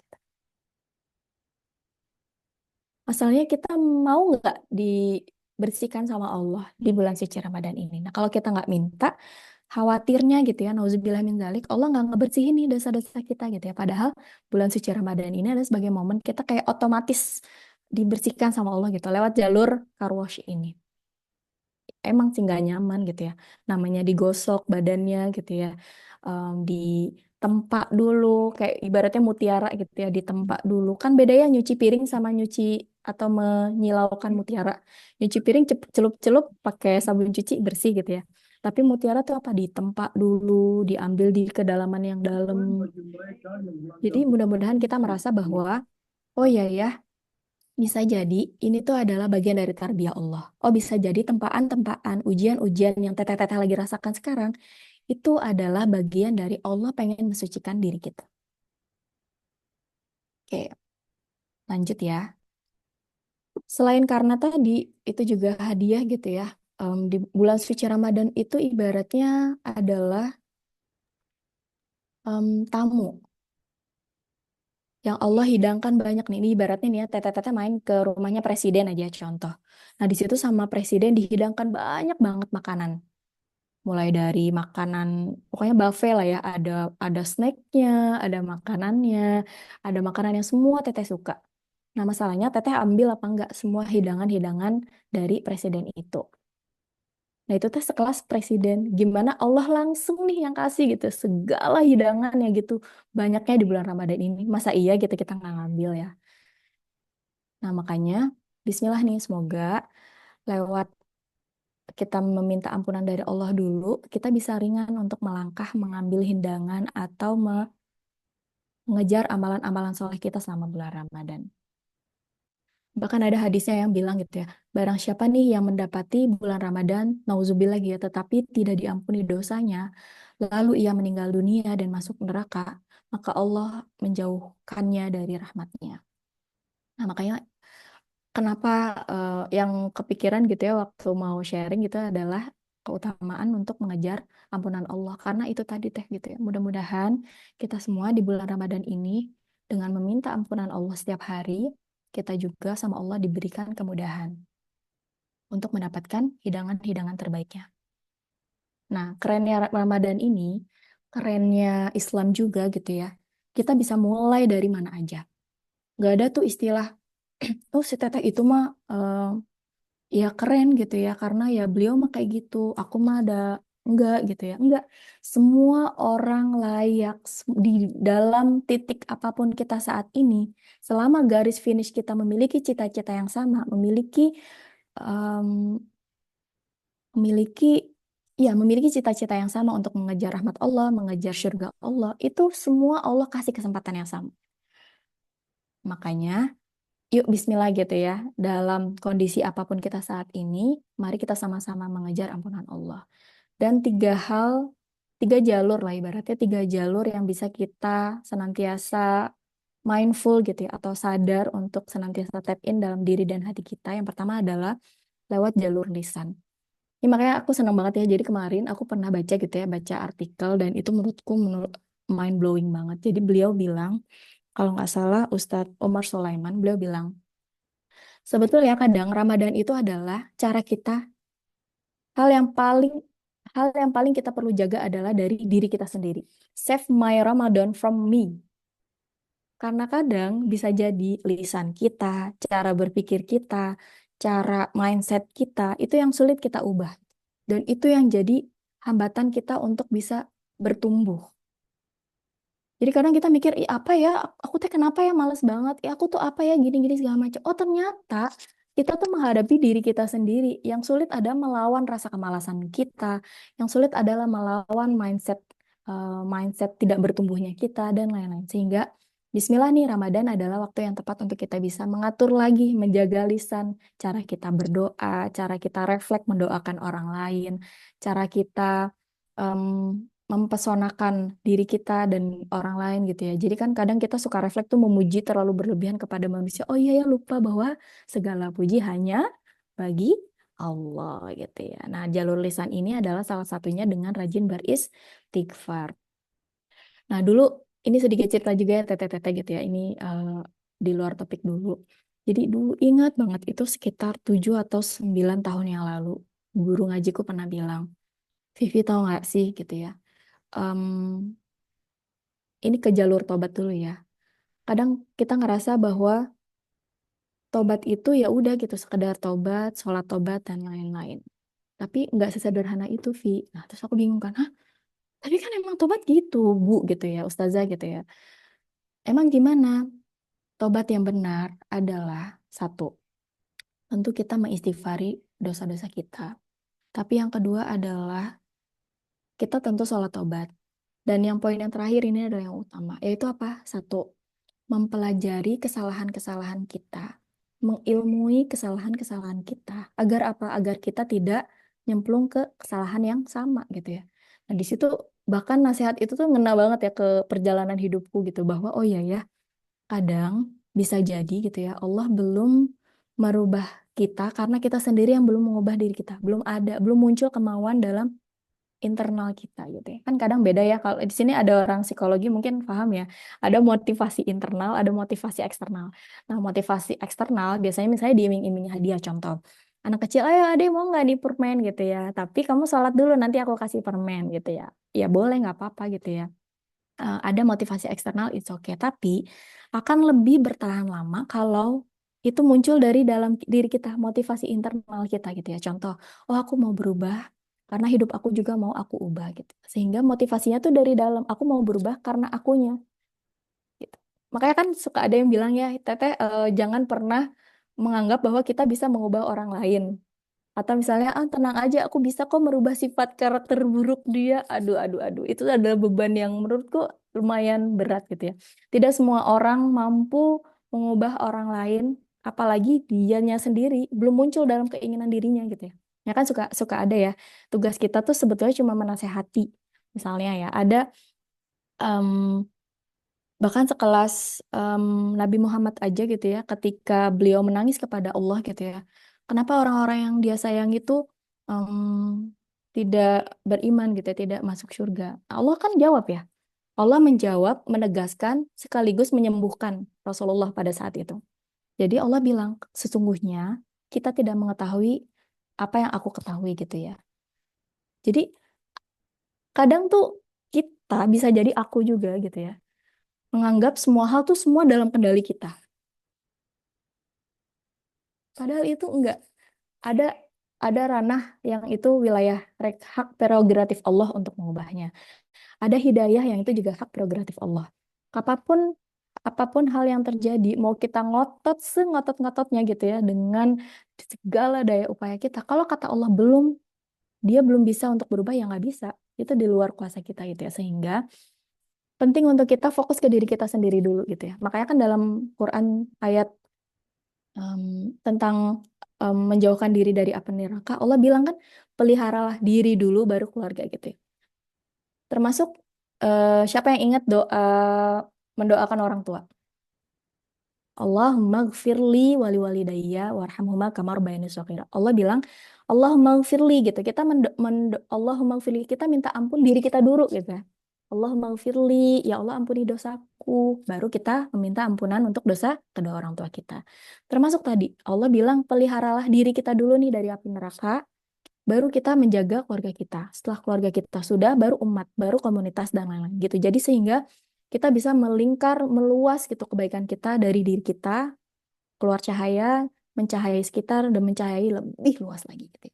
Masalahnya kita mau nggak dibersihkan sama Allah di bulan suci Ramadan ini. Nah, kalau kita nggak minta, khawatirnya gitu ya, nauzubillah min dzalik, Allah nggak ngebersihin nih dosa-dosa kita gitu ya. Padahal bulan suci Ramadan ini adalah sebagai momen kita kayak otomatis dibersihkan sama Allah gitu lewat jalur car wash ini. Emang sih nggak nyaman gitu ya, namanya digosok badannya gitu ya, ditempa dulu kayak ibaratnya mutiara gitu ya, ditempa dulu. Kan bedanya nyuci piring sama nyuci atau menyilaukan mutiara. Nyuci piring celup-celup pakai sabun cuci bersih gitu ya, tapi mutiara tuh apa, ditempa dulu, diambil di kedalaman yang dalam. Jadi mudah-mudahan kita merasa bahwa oh iya ya, bisa jadi ini tuh adalah bagian dari tarbiyah Allah. Oh, bisa jadi tempaan-tempaan, ujian-ujian yang teteh-teteh lagi rasakan sekarang, itu adalah bagian dari Allah pengen mensucikan diri kita. Oke, lanjut ya. Selain karena tadi, itu juga hadiah gitu ya. Di bulan suci Ramadan itu ibaratnya adalah tamu yang Allah hidangkan banyak nih. Ini ibaratnya nih ya, teteh-teteh main ke rumahnya presiden aja contoh. Nah, di situ sama presiden dihidangkan banyak banget makanan. Mulai dari makanan, pokoknya buffet lah ya, ada snacknya, ada makanannya, ada makanan yang semua teteh suka. Nah, masalahnya teteh ambil apa enggak semua hidangan-hidangan dari presiden itu. Nah, itu teh sekelas presiden, gimana Allah langsung nih yang kasih gitu segala hidangannya gitu, banyaknya di bulan Ramadan ini. Masa iya gitu kita nggak ngambil ya. Nah, makanya Bismillah nih, semoga lewat kita meminta ampunan dari Allah dulu, kita bisa ringan untuk melangkah mengambil hidangan atau mengejar amalan-amalan soleh kita selama bulan Ramadan. Bahkan ada hadisnya yang bilang gitu ya, barang siapa nih yang mendapati bulan Ramadan, nauzubillah gitu ya, tetapi tidak diampuni dosanya, lalu ia meninggal dunia dan masuk neraka, maka Allah menjauhkannya dari rahmatnya. Nah, makanya kenapa yang kepikiran gitu ya waktu mau sharing gitu adalah keutamaan untuk mengejar ampunan Allah. Karena itu tadi teh gitu ya. Mudah-mudahan kita semua di bulan Ramadan ini dengan meminta ampunan Allah setiap hari, kita juga sama Allah diberikan kemudahan untuk mendapatkan hidangan-hidangan terbaiknya. Nah, kerennya Ramadan ini, kerennya Islam juga gitu ya. Kita bisa mulai dari mana aja. Gak ada tuh istilah, oh si teteh itu mah ya keren gitu ya karena ya beliau mah kayak gitu, aku mah ada enggak gitu ya, enggak, semua orang layak di dalam titik apapun kita saat ini, selama garis finish kita memiliki cita-cita yang sama, em, memiliki memiliki cita-cita yang sama untuk mengejar rahmat Allah, mengejar surga Allah, itu semua Allah kasih kesempatan yang sama. Makanya yuk bismillah gitu ya. Dalam kondisi apapun kita saat ini, mari kita sama-sama mengejar ampunan Allah. Dan tiga jalur lah ibaratnya, tiga jalur yang bisa kita senantiasa mindful gitu ya, atau sadar untuk senantiasa tap in dalam diri dan hati kita. Yang pertama adalah lewat jalur lisan. Ini makanya aku senang banget ya. Jadi kemarin aku pernah baca gitu ya, baca artikel dan itu menurut mind blowing banget. Jadi beliau bilang, kalau nggak salah Ustadz Omar Sulaiman, beliau bilang, sebetulnya kadang Ramadan itu adalah cara kita, hal yang paling hal yang paling kita perlu jaga adalah dari diri kita sendiri. Save my Ramadan from me. Karena kadang bisa jadi lisan kita, cara berpikir kita, cara mindset kita itu yang sulit kita ubah. Dan itu yang jadi hambatan kita untuk bisa bertumbuh. Jadi kadang kita mikir, ih apa ya, aku teh kenapa ya males banget, aku tuh apa ya gini-gini segala macam. Oh ternyata kita tuh menghadapi diri kita sendiri. Yang sulit adalah melawan rasa kemalasan kita. Yang sulit adalah melawan mindset tidak bertumbuhnya kita dan lain-lain. Sehingga Bismillah nih Ramadan adalah waktu yang tepat untuk kita bisa mengatur lagi, menjaga lisan, cara kita berdoa, cara kita refleks mendoakan orang lain, cara kita em, mempesonakan diri kita dan orang lain gitu ya. Jadi kan kadang kita suka refleks tuh memuji terlalu berlebihan kepada manusia. Oh iya ya, lupa bahwa segala puji hanya bagi Allah gitu ya. Nah, jalur lisan ini adalah salah satunya dengan rajin beristighfar. Nah, dulu ini sedikit cerita juga ya teteh-teteh gitu ya. Ini di luar topik dulu. Jadi dulu ingat banget itu sekitar 7 atau 9 tahun yang lalu. Guru ngajiku pernah bilang, Vivi tahu nggak sih gitu ya. Em, ini ke jalur tobat dulu ya. Kadang kita ngerasa bahwa tobat itu ya udah gitu sekedar tobat, sholat tobat dan lain-lain. Tapi nggak sesederhana itu, Vi. Nah, terus aku bingung kan, hah? Tapi kan emang tobat gitu, Bu, gitu ya, Ustazah gitu ya. Emang gimana? Tobat yang benar adalah satu, tentu kita mengistighfari dosa-dosa kita. Tapi yang kedua adalah kita tentu sholat tobat. Dan yang poin yang terakhir ini adalah yang utama, yaitu apa? Satu, mempelajari kesalahan-kesalahan kita, mengilmui kesalahan-kesalahan kita, agar apa? Agar kita tidak nyemplung ke kesalahan yang sama gitu ya. Nah, di situ bahkan nasihat itu tuh ngena banget ya ke perjalanan hidupku gitu, bahwa oh iya ya, kadang bisa jadi gitu ya, Allah belum merubah kita karena kita sendiri yang belum mengubah diri kita, belum muncul kemauan dalam internal kita gitu ya. Kan kadang beda ya, kalau di sini ada orang psikologi mungkin paham ya. Ada motivasi internal, ada motivasi eksternal. Nah, motivasi eksternal biasanya misalnya diiming-imingi hadiah, contoh. Anak kecil, ayo adek mau nggak di permen gitu ya. Tapi kamu sholat dulu nanti aku kasih permen gitu ya. Ya boleh nggak apa-apa gitu ya. Ada motivasi eksternal, it's okay. Tapi akan lebih bertahan lama kalau itu muncul dari dalam diri kita, motivasi internal kita gitu ya. Contoh, oh aku mau berubah karena hidup aku juga mau aku ubah gitu. Sehingga motivasinya tuh dari dalam, aku mau berubah karena akunya gitu. Makanya kan suka ada yang bilang ya, Teteh jangan pernah menganggap bahwa kita bisa mengubah orang lain. Atau misalnya, ah tenang aja, aku bisa kok merubah sifat karakter buruk dia. Aduh, aduh, aduh. Itu adalah beban yang menurutku lumayan berat gitu ya. Tidak semua orang mampu mengubah orang lain, apalagi dianya sendiri belum muncul dalam keinginan dirinya gitu ya. Ya kan suka suka ada ya. Tugas kita tuh sebetulnya cuma menasehati. Misalnya ya, ada em, bahkan sekelas em, Nabi Muhammad aja gitu ya, ketika beliau menangis kepada Allah gitu ya. Kenapa orang-orang yang dia sayang itu em, tidak beriman gitu ya, tidak masuk surga? Allah kan jawab ya. Allah menjawab, menegaskan sekaligus menyembuhkan Rasulullah pada saat itu. Jadi Allah bilang, sesungguhnya kita tidak mengetahui apa yang aku ketahui gitu ya. Jadi kadang tuh kita bisa jadi aku juga gitu ya. Menganggap semua hal tuh semua dalam kendali kita. Padahal itu enggak. Ada ada ranah yang itu wilayah hak prerogatif Allah untuk mengubahnya. Ada hidayah yang itu juga hak prerogatif Allah. Apapun apapun hal yang terjadi, mau kita ngotot sengotot-ngototnya gitu ya dengan segala daya upaya kita. Kalau kata Allah belum, dia belum bisa untuk berubah ya nggak bisa. Itu di luar kuasa kita gitu ya. Sehingga penting untuk kita fokus ke diri kita sendiri dulu gitu ya. Makanya kan dalam Quran ayat em, tentang menjauhkan diri dari api neraka, Allah bilang kan peliharalah diri dulu baru keluarga gitu ya. Termasuk siapa yang ingat doa mendoakan orang tua? Allahumma gfirli wali walidayya warhamhuma kama rabbayani shaghira. Allah bilang Allahumma gfirli gitu. Kita Allahumma gfirli, kita minta ampun diri kita dulu gitu ya. Allahumma gfirli, ya Allah ampuni dosaku. Baru kita meminta ampunan untuk dosa kedua orang tua kita. Termasuk tadi Allah bilang peliharalah diri kita dulu nih dari api neraka, baru kita menjaga keluarga kita. Setelah keluarga kita sudah, baru umat, baru komunitas dan lain-lain gitu. Jadi sehingga kita bisa melingkar, meluas gitu kebaikan kita dari diri kita, keluar cahaya, mencahayai sekitar, dan mencahayai lebih luas lagi gitu.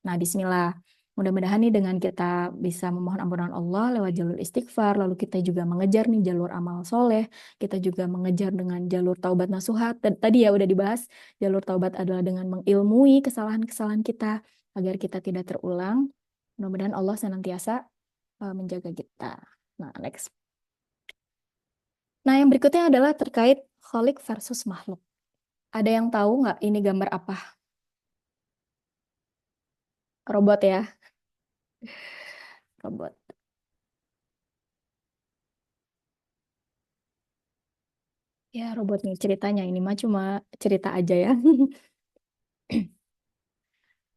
Nah, bismillah. Mudah-mudahan nih dengan kita bisa memohon ampunan Allah lewat jalur istighfar, lalu kita juga mengejar nih jalur amal soleh, kita juga mengejar dengan jalur taubat nasuhat. Dan tadi ya udah dibahas, jalur taubat adalah dengan mengilmui kesalahan-kesalahan kita agar kita tidak terulang. Mudah-mudahan Allah senantiasa menjaga kita. Nah, next. Nah, yang berikutnya adalah terkait kholik versus makhluk. Ada yang tahu nggak ini gambar apa? Robot ya, robot. Ya, robot nih ceritanya ini mah cuma cerita aja ya.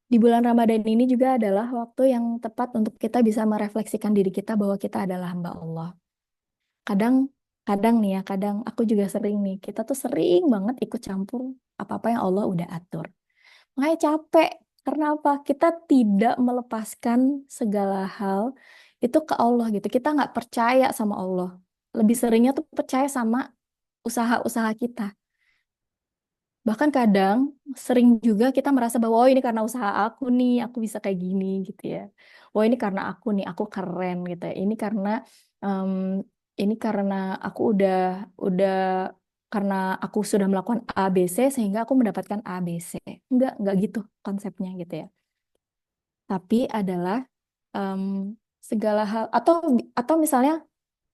Di bulan Ramadan ini juga adalah waktu yang tepat untuk kita bisa merefleksikan diri kita bahwa kita adalah hamba Allah. Kadang, kadang nih ya, kadang aku juga sering nih, kita tuh sering banget ikut campur apa-apa yang Allah udah atur. Makanya capek. Karena apa? Kita tidak melepaskan segala hal itu ke Allah gitu. Kita nggak percaya sama Allah. Lebih seringnya tuh percaya sama usaha-usaha kita. Bahkan kadang sering juga kita merasa bahwa oh ini karena usaha aku nih, aku bisa kayak gini gitu ya. Oh ini karena aku nih, aku keren gitu ya. Em, ini karena aku udah karena aku sudah melakukan A, B, C sehingga aku mendapatkan A, B, C. Enggak gitu konsepnya gitu ya. Tapi adalah em, segala hal atau misalnya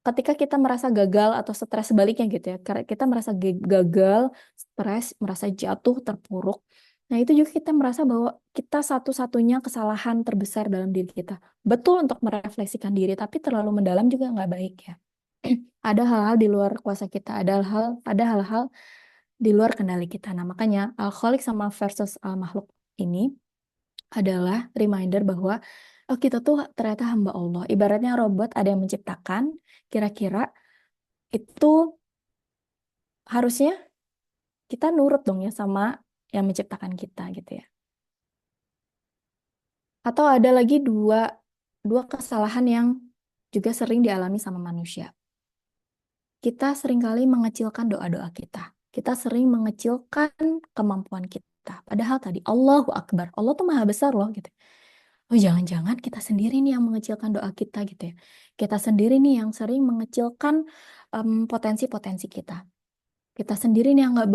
ketika kita merasa gagal atau stres sebaliknya gitu ya, karena kita merasa gagal, stres, merasa jatuh, terpuruk. Nah, itu juga kita merasa bahwa kita satu-satunya kesalahan terbesar dalam diri kita. Betul untuk merefleksikan diri, tapi terlalu mendalam juga nggak baik ya. Ada hal-hal di luar kuasa kita, ada hal-hal di luar kendali kita. Nah, makanya Al-Khaliq sama versus Al-Makhluk ini adalah reminder bahwa oh kita tuh ternyata hamba Allah. Ibaratnya robot ada yang menciptakan, kira-kira itu harusnya kita nurut dong ya sama yang menciptakan kita gitu ya. Atau ada lagi dua kesalahan yang juga sering dialami sama manusia. Kita seringkali mengecilkan doa-doa kita. Kita sering mengecilkan kemampuan kita. Padahal tadi Allahu Akbar. Allah tuh maha besar loh gitu. Oh jangan-jangan kita sendiri nih yang mengecilkan doa kita gitu ya. Kita sendiri nih yang sering mengecilkan potensi-potensi kita. Kita sendiri nih yang nggak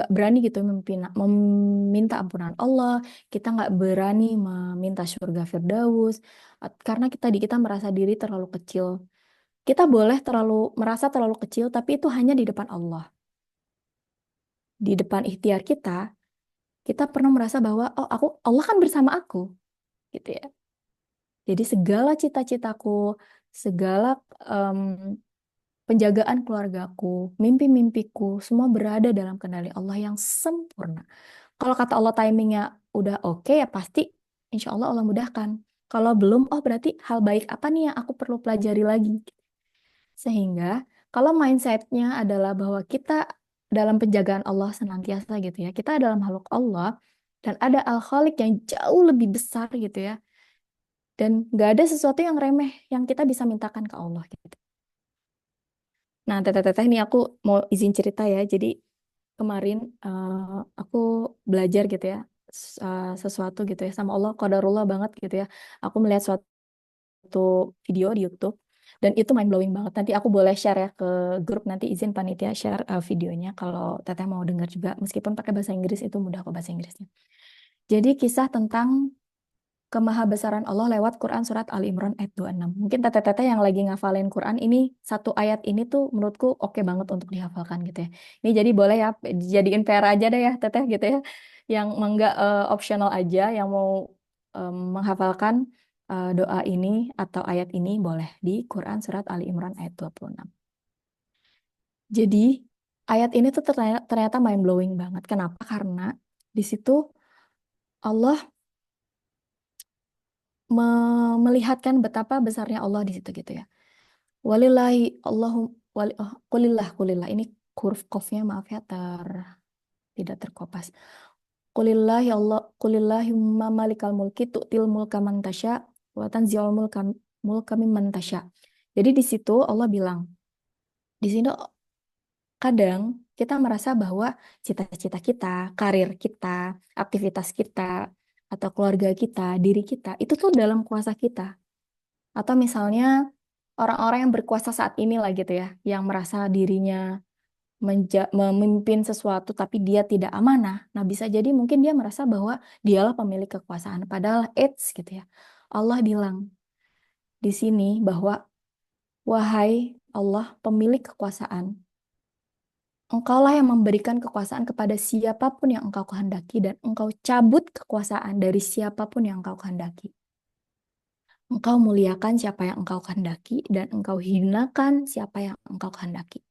berani gitu meminta ampunan Allah. Kita nggak berani meminta surga Firdaus. Karena kita merasa diri terlalu kecil. Kita boleh merasa terlalu kecil, tapi itu hanya di depan Allah. Di depan ikhtiar kita pernah merasa bahwa oh Allah kan bersama aku, gitu ya. Jadi segala cita-citaku, segala em, penjagaan keluargaku, mimpi-mimpiku, semua berada dalam kendali Allah yang sempurna. Kalau kata Allah timingnya udah oke ya pasti insya Allah Allah mudahkan. Kalau belum, oh berarti hal baik apa nih yang aku perlu pelajari lagi. Sehingga kalau mindsetnya adalah bahwa kita dalam penjagaan Allah senantiasa gitu ya, kita dalam makhluk Allah dan ada Al-Khaliq yang jauh lebih besar gitu ya, dan nggak ada sesuatu yang remeh yang kita bisa mintakan ke Allah gitu. Nah, teteh-teteh ini aku mau izin cerita ya. Jadi kemarin aku belajar gitu ya sesuatu gitu ya sama Allah qadarullah banget gitu ya. Aku melihat suatu video di YouTube dan itu mind blowing banget. Nanti aku boleh share ya ke grup, nanti izin panitia share videonya kalau teteh mau dengar juga meskipun pakai bahasa Inggris itu mudah kok bahasa Inggrisnya. Jadi kisah tentang kemahabesaran Allah lewat Quran surat Ali Imran ayat 26. Mungkin teteh-teteh yang lagi ngafalin Quran ini, satu ayat ini tuh menurutku oke banget untuk dihafalkan gitu ya. Ini jadi boleh ya, jadiin PR aja deh ya teteh gitu ya. Yang enggak optional aja, yang mau menghafalkan doa ini atau ayat ini boleh di Quran surat Ali Imran ayat 26. Jadi ayat ini tuh ternyata mind blowing banget. Kenapa? Karena di situ Allah melihatkan betapa besarnya Allah di situ gitu ya. Walillahi Allahum kulillah ini huruf qafnya maaf ya tidak terkopas. Kulillahumma malikal mulki tu'til mulka man tasya wa tanzi'ul mulka mimman tasya. Jadi di situ Allah bilang, di sini kadang kita merasa bahwa cita-cita kita, karir kita, aktivitas kita, atau keluarga kita, diri kita, itu tuh dalam kuasa kita. Atau misalnya orang-orang yang berkuasa saat ini lah gitu ya, yang merasa dirinya memimpin sesuatu tapi dia tidak amanah. Nah, bisa jadi mungkin dia merasa bahwa dialah pemilik kekuasaan. Padahal it's gitu ya. Allah bilang di sini bahwa wahai Allah pemilik kekuasaan, Engkaulah yang memberikan kekuasaan kepada siapapun yang engkau kehendaki dan engkau cabut kekuasaan dari siapapun yang engkau kehendaki. Engkau muliakan siapa yang engkau kehendaki dan engkau hinakan siapa yang engkau kehendaki.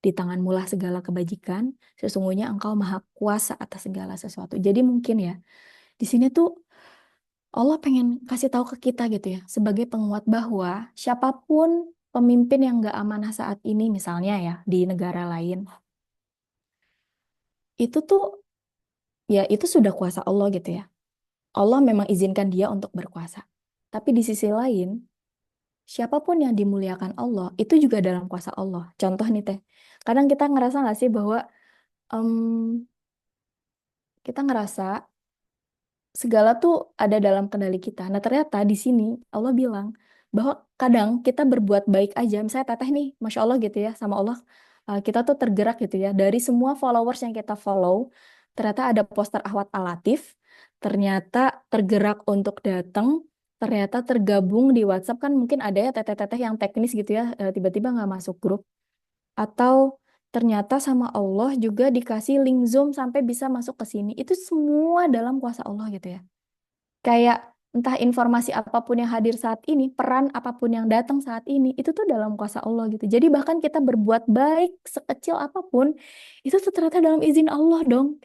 Di tanganmu lah segala kebajikan, sesungguhnya engkau maha kuasa atas segala sesuatu. Jadi mungkin ya, di sini tuh Allah pengen kasih tahu ke kita gitu ya, sebagai penguat bahwa siapapun pemimpin yang gak amanah saat ini misalnya ya, di negara lain, itu tuh ya itu sudah kuasa Allah gitu ya. Allah memang izinkan dia untuk berkuasa. Tapi di sisi lain, siapapun yang dimuliakan Allah, itu juga dalam kuasa Allah. Contoh nih Teh, kadang kita ngerasa nggak sih bahwa em, kita ngerasa segala tuh ada dalam kendali kita. Nah, ternyata di sini Allah bilang bahwa kadang kita berbuat baik aja. Misalnya Teteh nih, Masya Allah gitu ya, sama Allah, kita tuh tergerak gitu ya. Dari semua followers yang kita follow, ternyata ada poster Ahwat Al-Latif, ternyata tergerak untuk datang, ternyata tergabung di WhatsApp. Kan mungkin ada ya teteh-teteh yang teknis gitu ya, tiba-tiba nggak masuk grup. Atau ternyata sama Allah juga dikasih link Zoom sampai bisa masuk ke sini. Itu semua dalam kuasa Allah gitu ya. Kayak entah informasi apapun yang hadir saat ini, peran apapun yang datang saat ini, itu tuh dalam kuasa Allah gitu. Jadi bahkan kita berbuat baik sekecil apapun, itu tuh ternyata dalam izin Allah dong.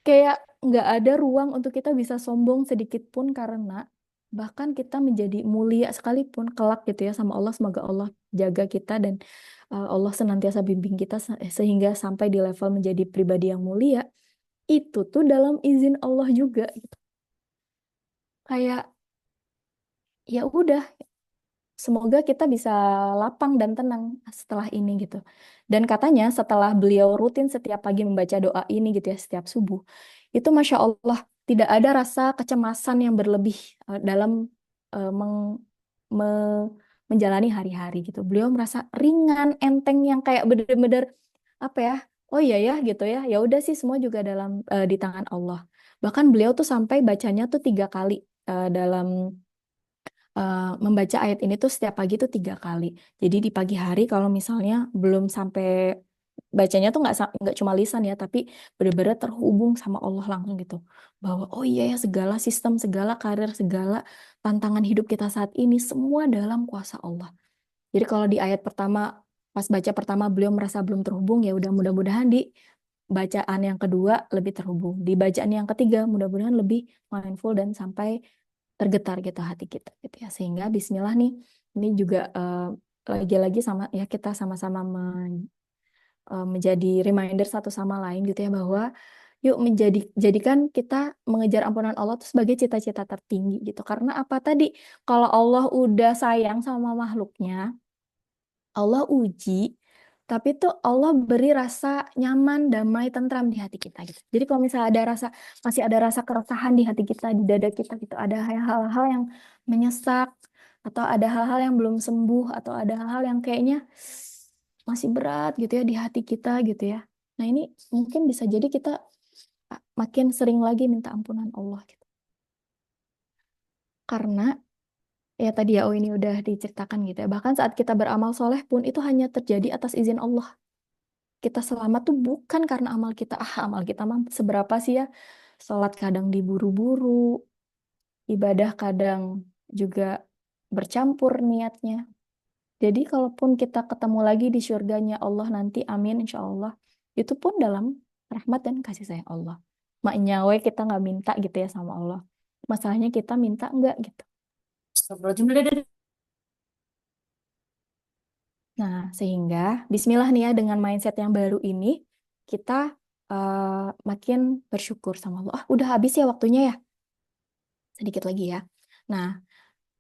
Kayak nggak ada ruang untuk kita bisa sombong sedikit pun karena bahkan kita menjadi mulia sekalipun kelak gitu ya sama Allah. Semoga Allah jaga kita dan Allah senantiasa bimbing kita sehingga sampai di level menjadi pribadi yang mulia. Itu tuh dalam izin Allah juga gitu. Kayak ya udah, semoga kita bisa lapang dan tenang setelah ini gitu. Dan katanya setelah beliau rutin setiap pagi membaca doa ini gitu ya setiap subuh, itu Masya Allah tidak ada rasa kecemasan yang berlebih dalam eh, meng- me- menjalani hari-hari gitu. Beliau merasa ringan, enteng yang kayak bener-bener apa ya? Oh iya ya gitu ya. Ya udah sih semua juga dalam di tangan Allah. Bahkan beliau tuh sampai bacanya tuh 3 kali dalam membaca ayat ini tuh setiap pagi tuh 3 kali. Jadi di pagi hari kalau misalnya belum sampai bacanya tuh nggak cuma lisan ya, tapi benar-benar terhubung sama Allah langsung gitu. Bahwa oh iya ya segala sistem, segala karir, segala tantangan hidup kita saat ini semua dalam kuasa Allah. Jadi kalau di ayat pertama pas baca pertama beliau merasa belum terhubung ya udah mudah-mudahan di bacaan yang kedua lebih terhubung. Di bacaan yang ketiga mudah-mudahan lebih mindful dan sampai tergetar gitu hati kita gitu ya sehingga Bismillah nih ini juga lagi-lagi sama ya kita sama-sama menjadi reminder satu sama lain gitu ya bahwa yuk jadikan kita mengejar ampunan Allah itu sebagai cita-cita tertinggi gitu karena apa tadi kalau Allah udah sayang sama makhluknya Allah uji tapi tuh Allah beri rasa nyaman, damai, tentram di hati kita gitu. Jadi kalau misalnya masih ada rasa keresahan di hati kita, di dada kita gitu, ada hal-hal yang menyesak, atau ada hal-hal yang belum sembuh, atau ada hal-hal yang kayaknya masih berat gitu ya di hati kita gitu ya. Nah ini mungkin bisa jadi kita makin sering lagi minta ampunan Allah gitu. Karena ya tadi ya, oh ini udah diceritakan gitu ya. Bahkan saat kita beramal soleh pun itu hanya terjadi atas izin Allah. Kita selamat tuh bukan karena amal kita. Amal kita mah seberapa sih ya? Sholat kadang diburu-buru, ibadah kadang juga bercampur niatnya. Jadi kalaupun kita ketemu lagi di surganya Allah nanti, amin insya Allah, itu pun dalam rahmat dan kasih sayang Allah. Maknya we kita nggak minta gitu ya sama Allah. Masalahnya kita minta enggak gitu. Astagfirullahaladzim. Nah, sehingga bismillah nih ya dengan mindset yang baru ini kita makin bersyukur sama Allah. Ah, udah habis ya waktunya ya. Sedikit lagi ya. Nah,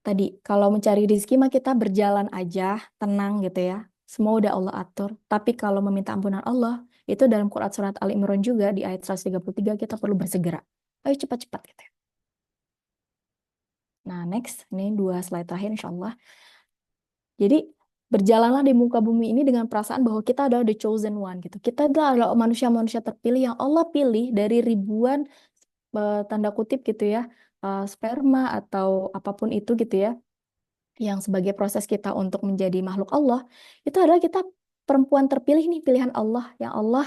tadi kalau mencari rezeki mah kita berjalan aja, tenang gitu ya. Semua udah Allah atur. Tapi kalau meminta ampunan Allah, itu dalam Quran surat Ali Imran juga di ayat 133 kita perlu bersegera. Ayo cepat-cepat gitu ya. Nah, next, ini 2 slide terakhir insya Allah. Jadi berjalanlah di muka bumi ini dengan perasaan bahwa kita adalah the chosen one gitu. Kita adalah manusia-manusia terpilih yang Allah pilih dari ribuan tanda kutip gitu ya, sperma atau apapun itu gitu ya, yang sebagai proses kita untuk menjadi makhluk Allah, itu adalah kita perempuan terpilih nih, pilihan Allah yang Allah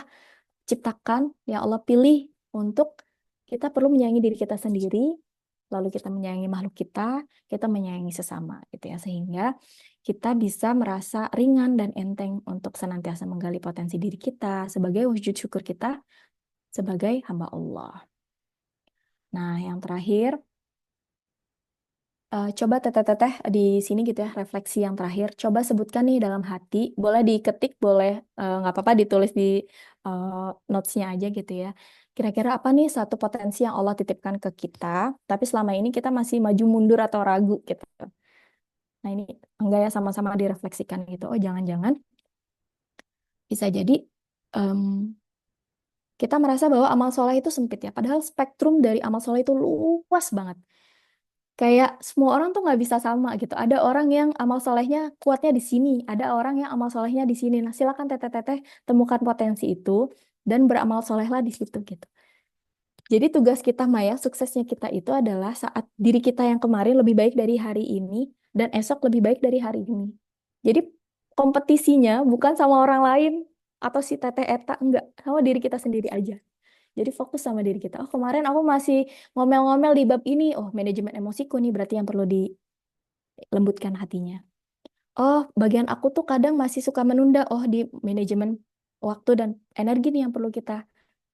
ciptakan, yang Allah pilih untuk kita perlu menyayangi diri kita sendiri, lalu kita menyayangi makhluk kita menyayangi sesama gitu ya, sehingga kita bisa merasa ringan dan enteng untuk senantiasa menggali potensi diri kita sebagai wujud syukur kita sebagai hamba Allah. Nah, yang terakhir, Coba teteh-teteh di sini gitu ya, refleksi yang terakhir. Coba sebutkan nih dalam hati, boleh diketik, boleh nggak apa-apa ditulis di notes-nya aja gitu ya. Kira-kira apa nih satu potensi yang Allah titipkan ke kita, tapi selama ini kita masih maju mundur atau ragu gitu. Nah ini enggak ya, sama-sama direfleksikan gitu. Oh jangan-jangan bisa jadi em, kita merasa bahwa amal soleh itu sempit ya. Padahal spektrum dari amal soleh itu luas banget. Kayak semua orang tuh nggak bisa sama gitu. Ada orang yang amal solehnya kuatnya di sini, ada orang yang amal solehnya di sini. Nah, silakan teteh-teteh temukan potensi itu dan beramal solehlah di situ gitu. Jadi tugas kita Maya, suksesnya kita itu adalah saat diri kita yang kemarin lebih baik dari hari ini dan esok lebih baik dari hari ini. Jadi kompetisinya bukan sama orang lain atau si teteh eta, enggak, sama diri kita sendiri aja. Jadi fokus sama diri kita. Oh, kemarin aku masih ngomel-ngomel di bab ini. Oh, manajemen emosiku nih berarti yang perlu dilembutkan hatinya. Oh, bagian aku tuh kadang masih suka menunda. Oh, di manajemen waktu dan energi nih yang perlu kita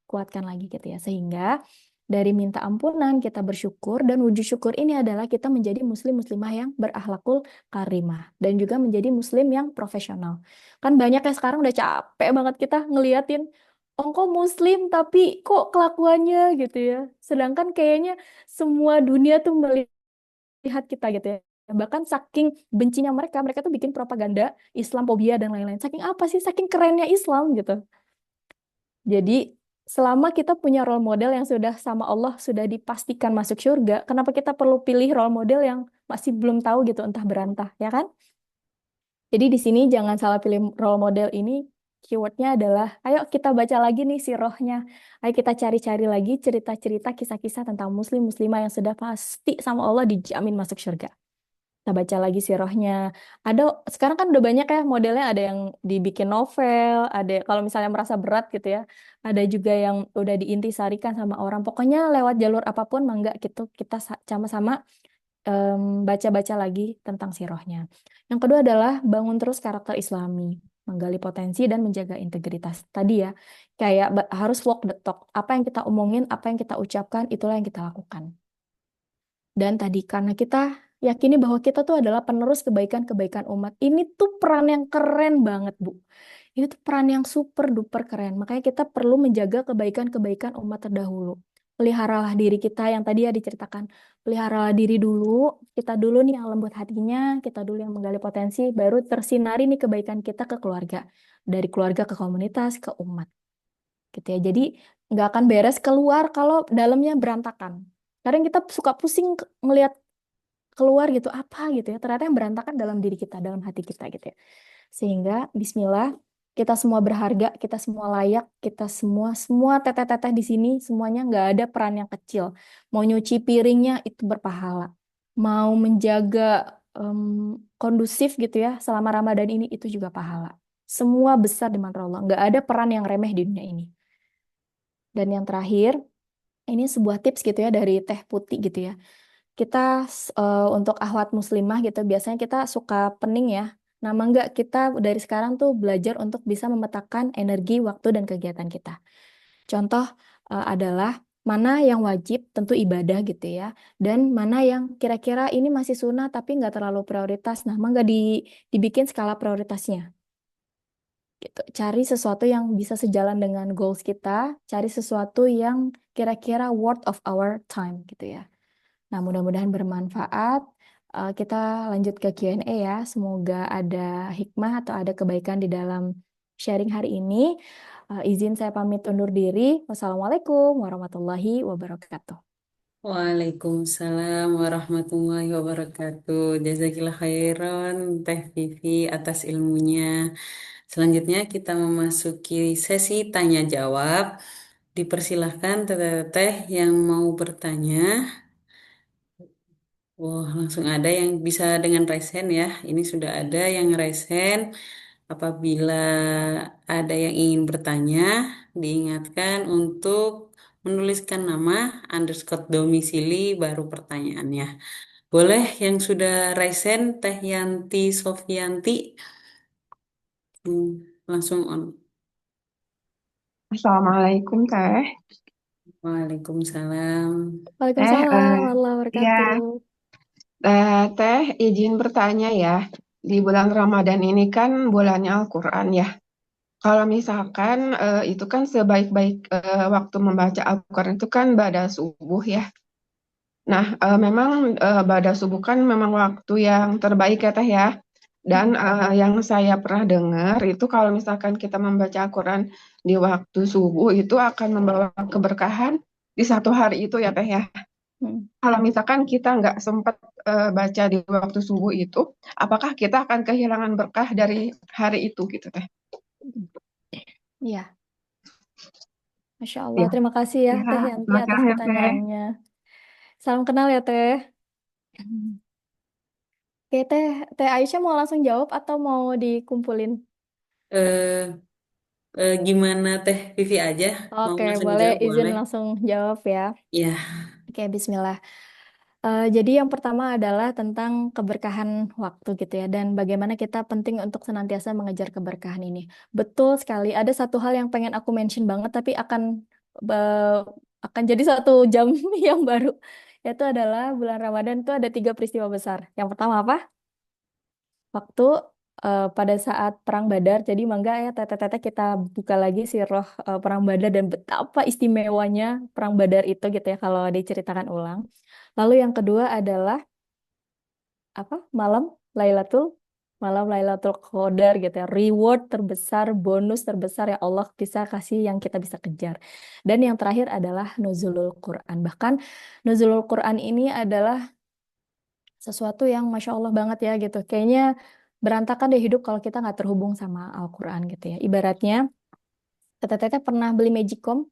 kuatkan lagi gitu ya. Sehingga dari minta ampunan kita bersyukur dan wujud syukur ini adalah kita menjadi muslim-muslimah yang berakhlakul karimah dan juga menjadi muslim yang profesional. Kan banyak ya sekarang udah capek banget kita ngeliatin oh kok muslim tapi kok kelakuannya gitu ya. Sedangkan kayaknya semua dunia tuh melihat kita gitu ya. Bahkan saking bencinya mereka, mereka tuh bikin propaganda Islamophobia dan lain-lain. Saking apa sih? Saking kerennya Islam gitu. Jadi, selama kita punya role model yang sudah sama Allah sudah dipastikan masuk surga, kenapa kita perlu pilih role model yang masih belum tahu gitu, entah berantah, ya kan? Jadi di sini jangan salah pilih role model ini. Keywordnya adalah, ayo kita baca lagi nih sirohnya. Ayo kita cari-cari lagi cerita-cerita, kisah-kisah tentang muslim-muslimah yang sudah pasti sama Allah dijamin masuk surga. Kita baca lagi sirahnya. Ada sekarang kan udah banyak ya modelnya, ada yang dibikin novel, ada kalau misalnya merasa berat gitu ya. Ada juga yang udah diintisarikan sama orang. Pokoknya lewat jalur apapun mangga gitu kita sama-sama baca-baca lagi tentang sirahnya. Yang kedua adalah bangun terus karakter Islami, menggali potensi dan menjaga integritas. Tadi ya, kayak harus walk the talk. Apa yang kita omongin, apa yang kita ucapkan, itulah yang kita lakukan. Dan tadi karena kita yakini bahwa kita tuh adalah penerus kebaikan-kebaikan umat. Ini tuh peran yang keren banget, Bu. Ini tuh peran yang super duper keren. Makanya kita perlu menjaga kebaikan-kebaikan umat terdahulu. Peliharalah diri kita yang tadi ya diceritakan. Peliharalah diri dulu, kita dulu nih yang lembut hatinya, kita dulu yang menggali potensi, baru tersinari nih kebaikan kita ke keluarga. Dari keluarga ke komunitas, ke umat. Gitu ya. Jadi nggak akan beres keluar kalau dalamnya berantakan. Kadang kita suka pusing ngelihat keluar gitu apa gitu ya. Ternyata yang berantakan dalam diri kita, dalam hati kita gitu ya. Sehingga Bismillah kita semua berharga, kita semua layak, kita semua teteh-teteh di sini semuanya nggak ada peran yang kecil. Mau nyuci piringnya itu berpahala. Mau menjaga em, kondusif gitu ya selama Ramadan ini itu juga pahala. Semua besar di mata Allah. Nggak ada peran yang remeh di dunia ini. Dan yang terakhir, ini sebuah tips gitu ya dari Teh Putih gitu ya. Kita untuk akhwat muslimah gitu, biasanya kita suka pening ya. Nah, enggak kita dari sekarang tuh belajar untuk bisa memetakan energi, waktu, dan kegiatan kita. Contoh adalah mana yang wajib, tentu ibadah gitu ya. Dan mana yang kira-kira ini masih sunnah tapi nggak terlalu prioritas. Nah, enggak dibikin skala prioritasnya gitu. Cari sesuatu yang bisa sejalan dengan goals kita, cari sesuatu yang kira-kira worth of our time gitu ya. Nah, mudah-mudahan bermanfaat. Kita lanjut ke Q&A ya. Semoga ada hikmah atau ada kebaikan di dalam sharing hari ini. Izin saya pamit undur diri. Wassalamualaikum warahmatullahi wabarakatuh. Waalaikumsalam warahmatullahi wabarakatuh. Jazakillah khairan Teh Vivi atas ilmunya. Selanjutnya kita memasuki sesi tanya jawab. Dipersilahkan teteh-teteh yang mau bertanya. Wah, langsung ada yang bisa dengan raise hand ya. Ini sudah ada yang raise hand. Apabila ada yang ingin bertanya, diingatkan untuk menuliskan nama underscore domisili baru pertanyaannya. Boleh yang sudah raise hand, Teh Yanti Sofyanti, langsung on. Assalamualaikum Teh. Waalaikumsalam. Teh, Waalaikumsalam warahmatullahi ya wabarakatuh. Teh, izin bertanya ya. Di bulan Ramadan ini kan bulannya Al-Quran ya. Kalau misalkan itu kan sebaik-baik waktu membaca Al-Quran itu kan ba'da subuh ya. Nah, memang ba'da subuh kan memang waktu yang terbaik ya Teh ya. Dan yang saya pernah dengar itu kalau misalkan kita membaca Al-Quran di waktu subuh itu akan membawa keberkahan di satu hari itu ya Teh ya. Hmm. Kalau misalkan kita nggak sempat baca di waktu subuh itu, apakah kita akan kehilangan berkah dari hari itu gitu Teh? Iya, Masya Allah. Ya, Terima kasih ya, ya, Teh Yanti, selamat atas akhir Teh. pertanyaannya. Salam kenal ya, Teh. Oke, Teh Aisyah mau langsung jawab atau mau dikumpulin? Eh, gimana Teh Vivi aja? Mau Oke, langsung boleh dijawab? izin Boleh. langsung jawab ya. Ya. Oke, Bismillah. Jadi yang pertama adalah tentang keberkahan waktu gitu ya, dan bagaimana kita penting untuk senantiasa mengejar keberkahan ini. Betul sekali. Ada satu hal yang pengen aku mention banget, tapi eh, akan jadi 1 jam yang baru. Yaitu adalah bulan Ramadan itu ada 3 peristiwa besar. Yang pertama apa? Waktu pada saat Perang Badar. Jadi mangga ya teteh-teteh kita buka lagi sirah Perang Badar dan betapa istimewanya Perang Badar itu gitu ya kalau diceritakan ulang. Lalu yang kedua adalah apa? Malam Lailatul Qadar gitu ya. Reward terbesar, bonus terbesar ya Allah bisa kasih yang kita bisa kejar. Dan yang terakhir adalah nuzulul Quran. Bahkan nuzulul Quran ini adalah sesuatu yang Masya Allah banget ya gitu. Kayaknya berantakan deh hidup kalau kita nggak terhubung sama Al-Quran gitu ya. Ibaratnya, teteh-teteh pernah beli Magicom.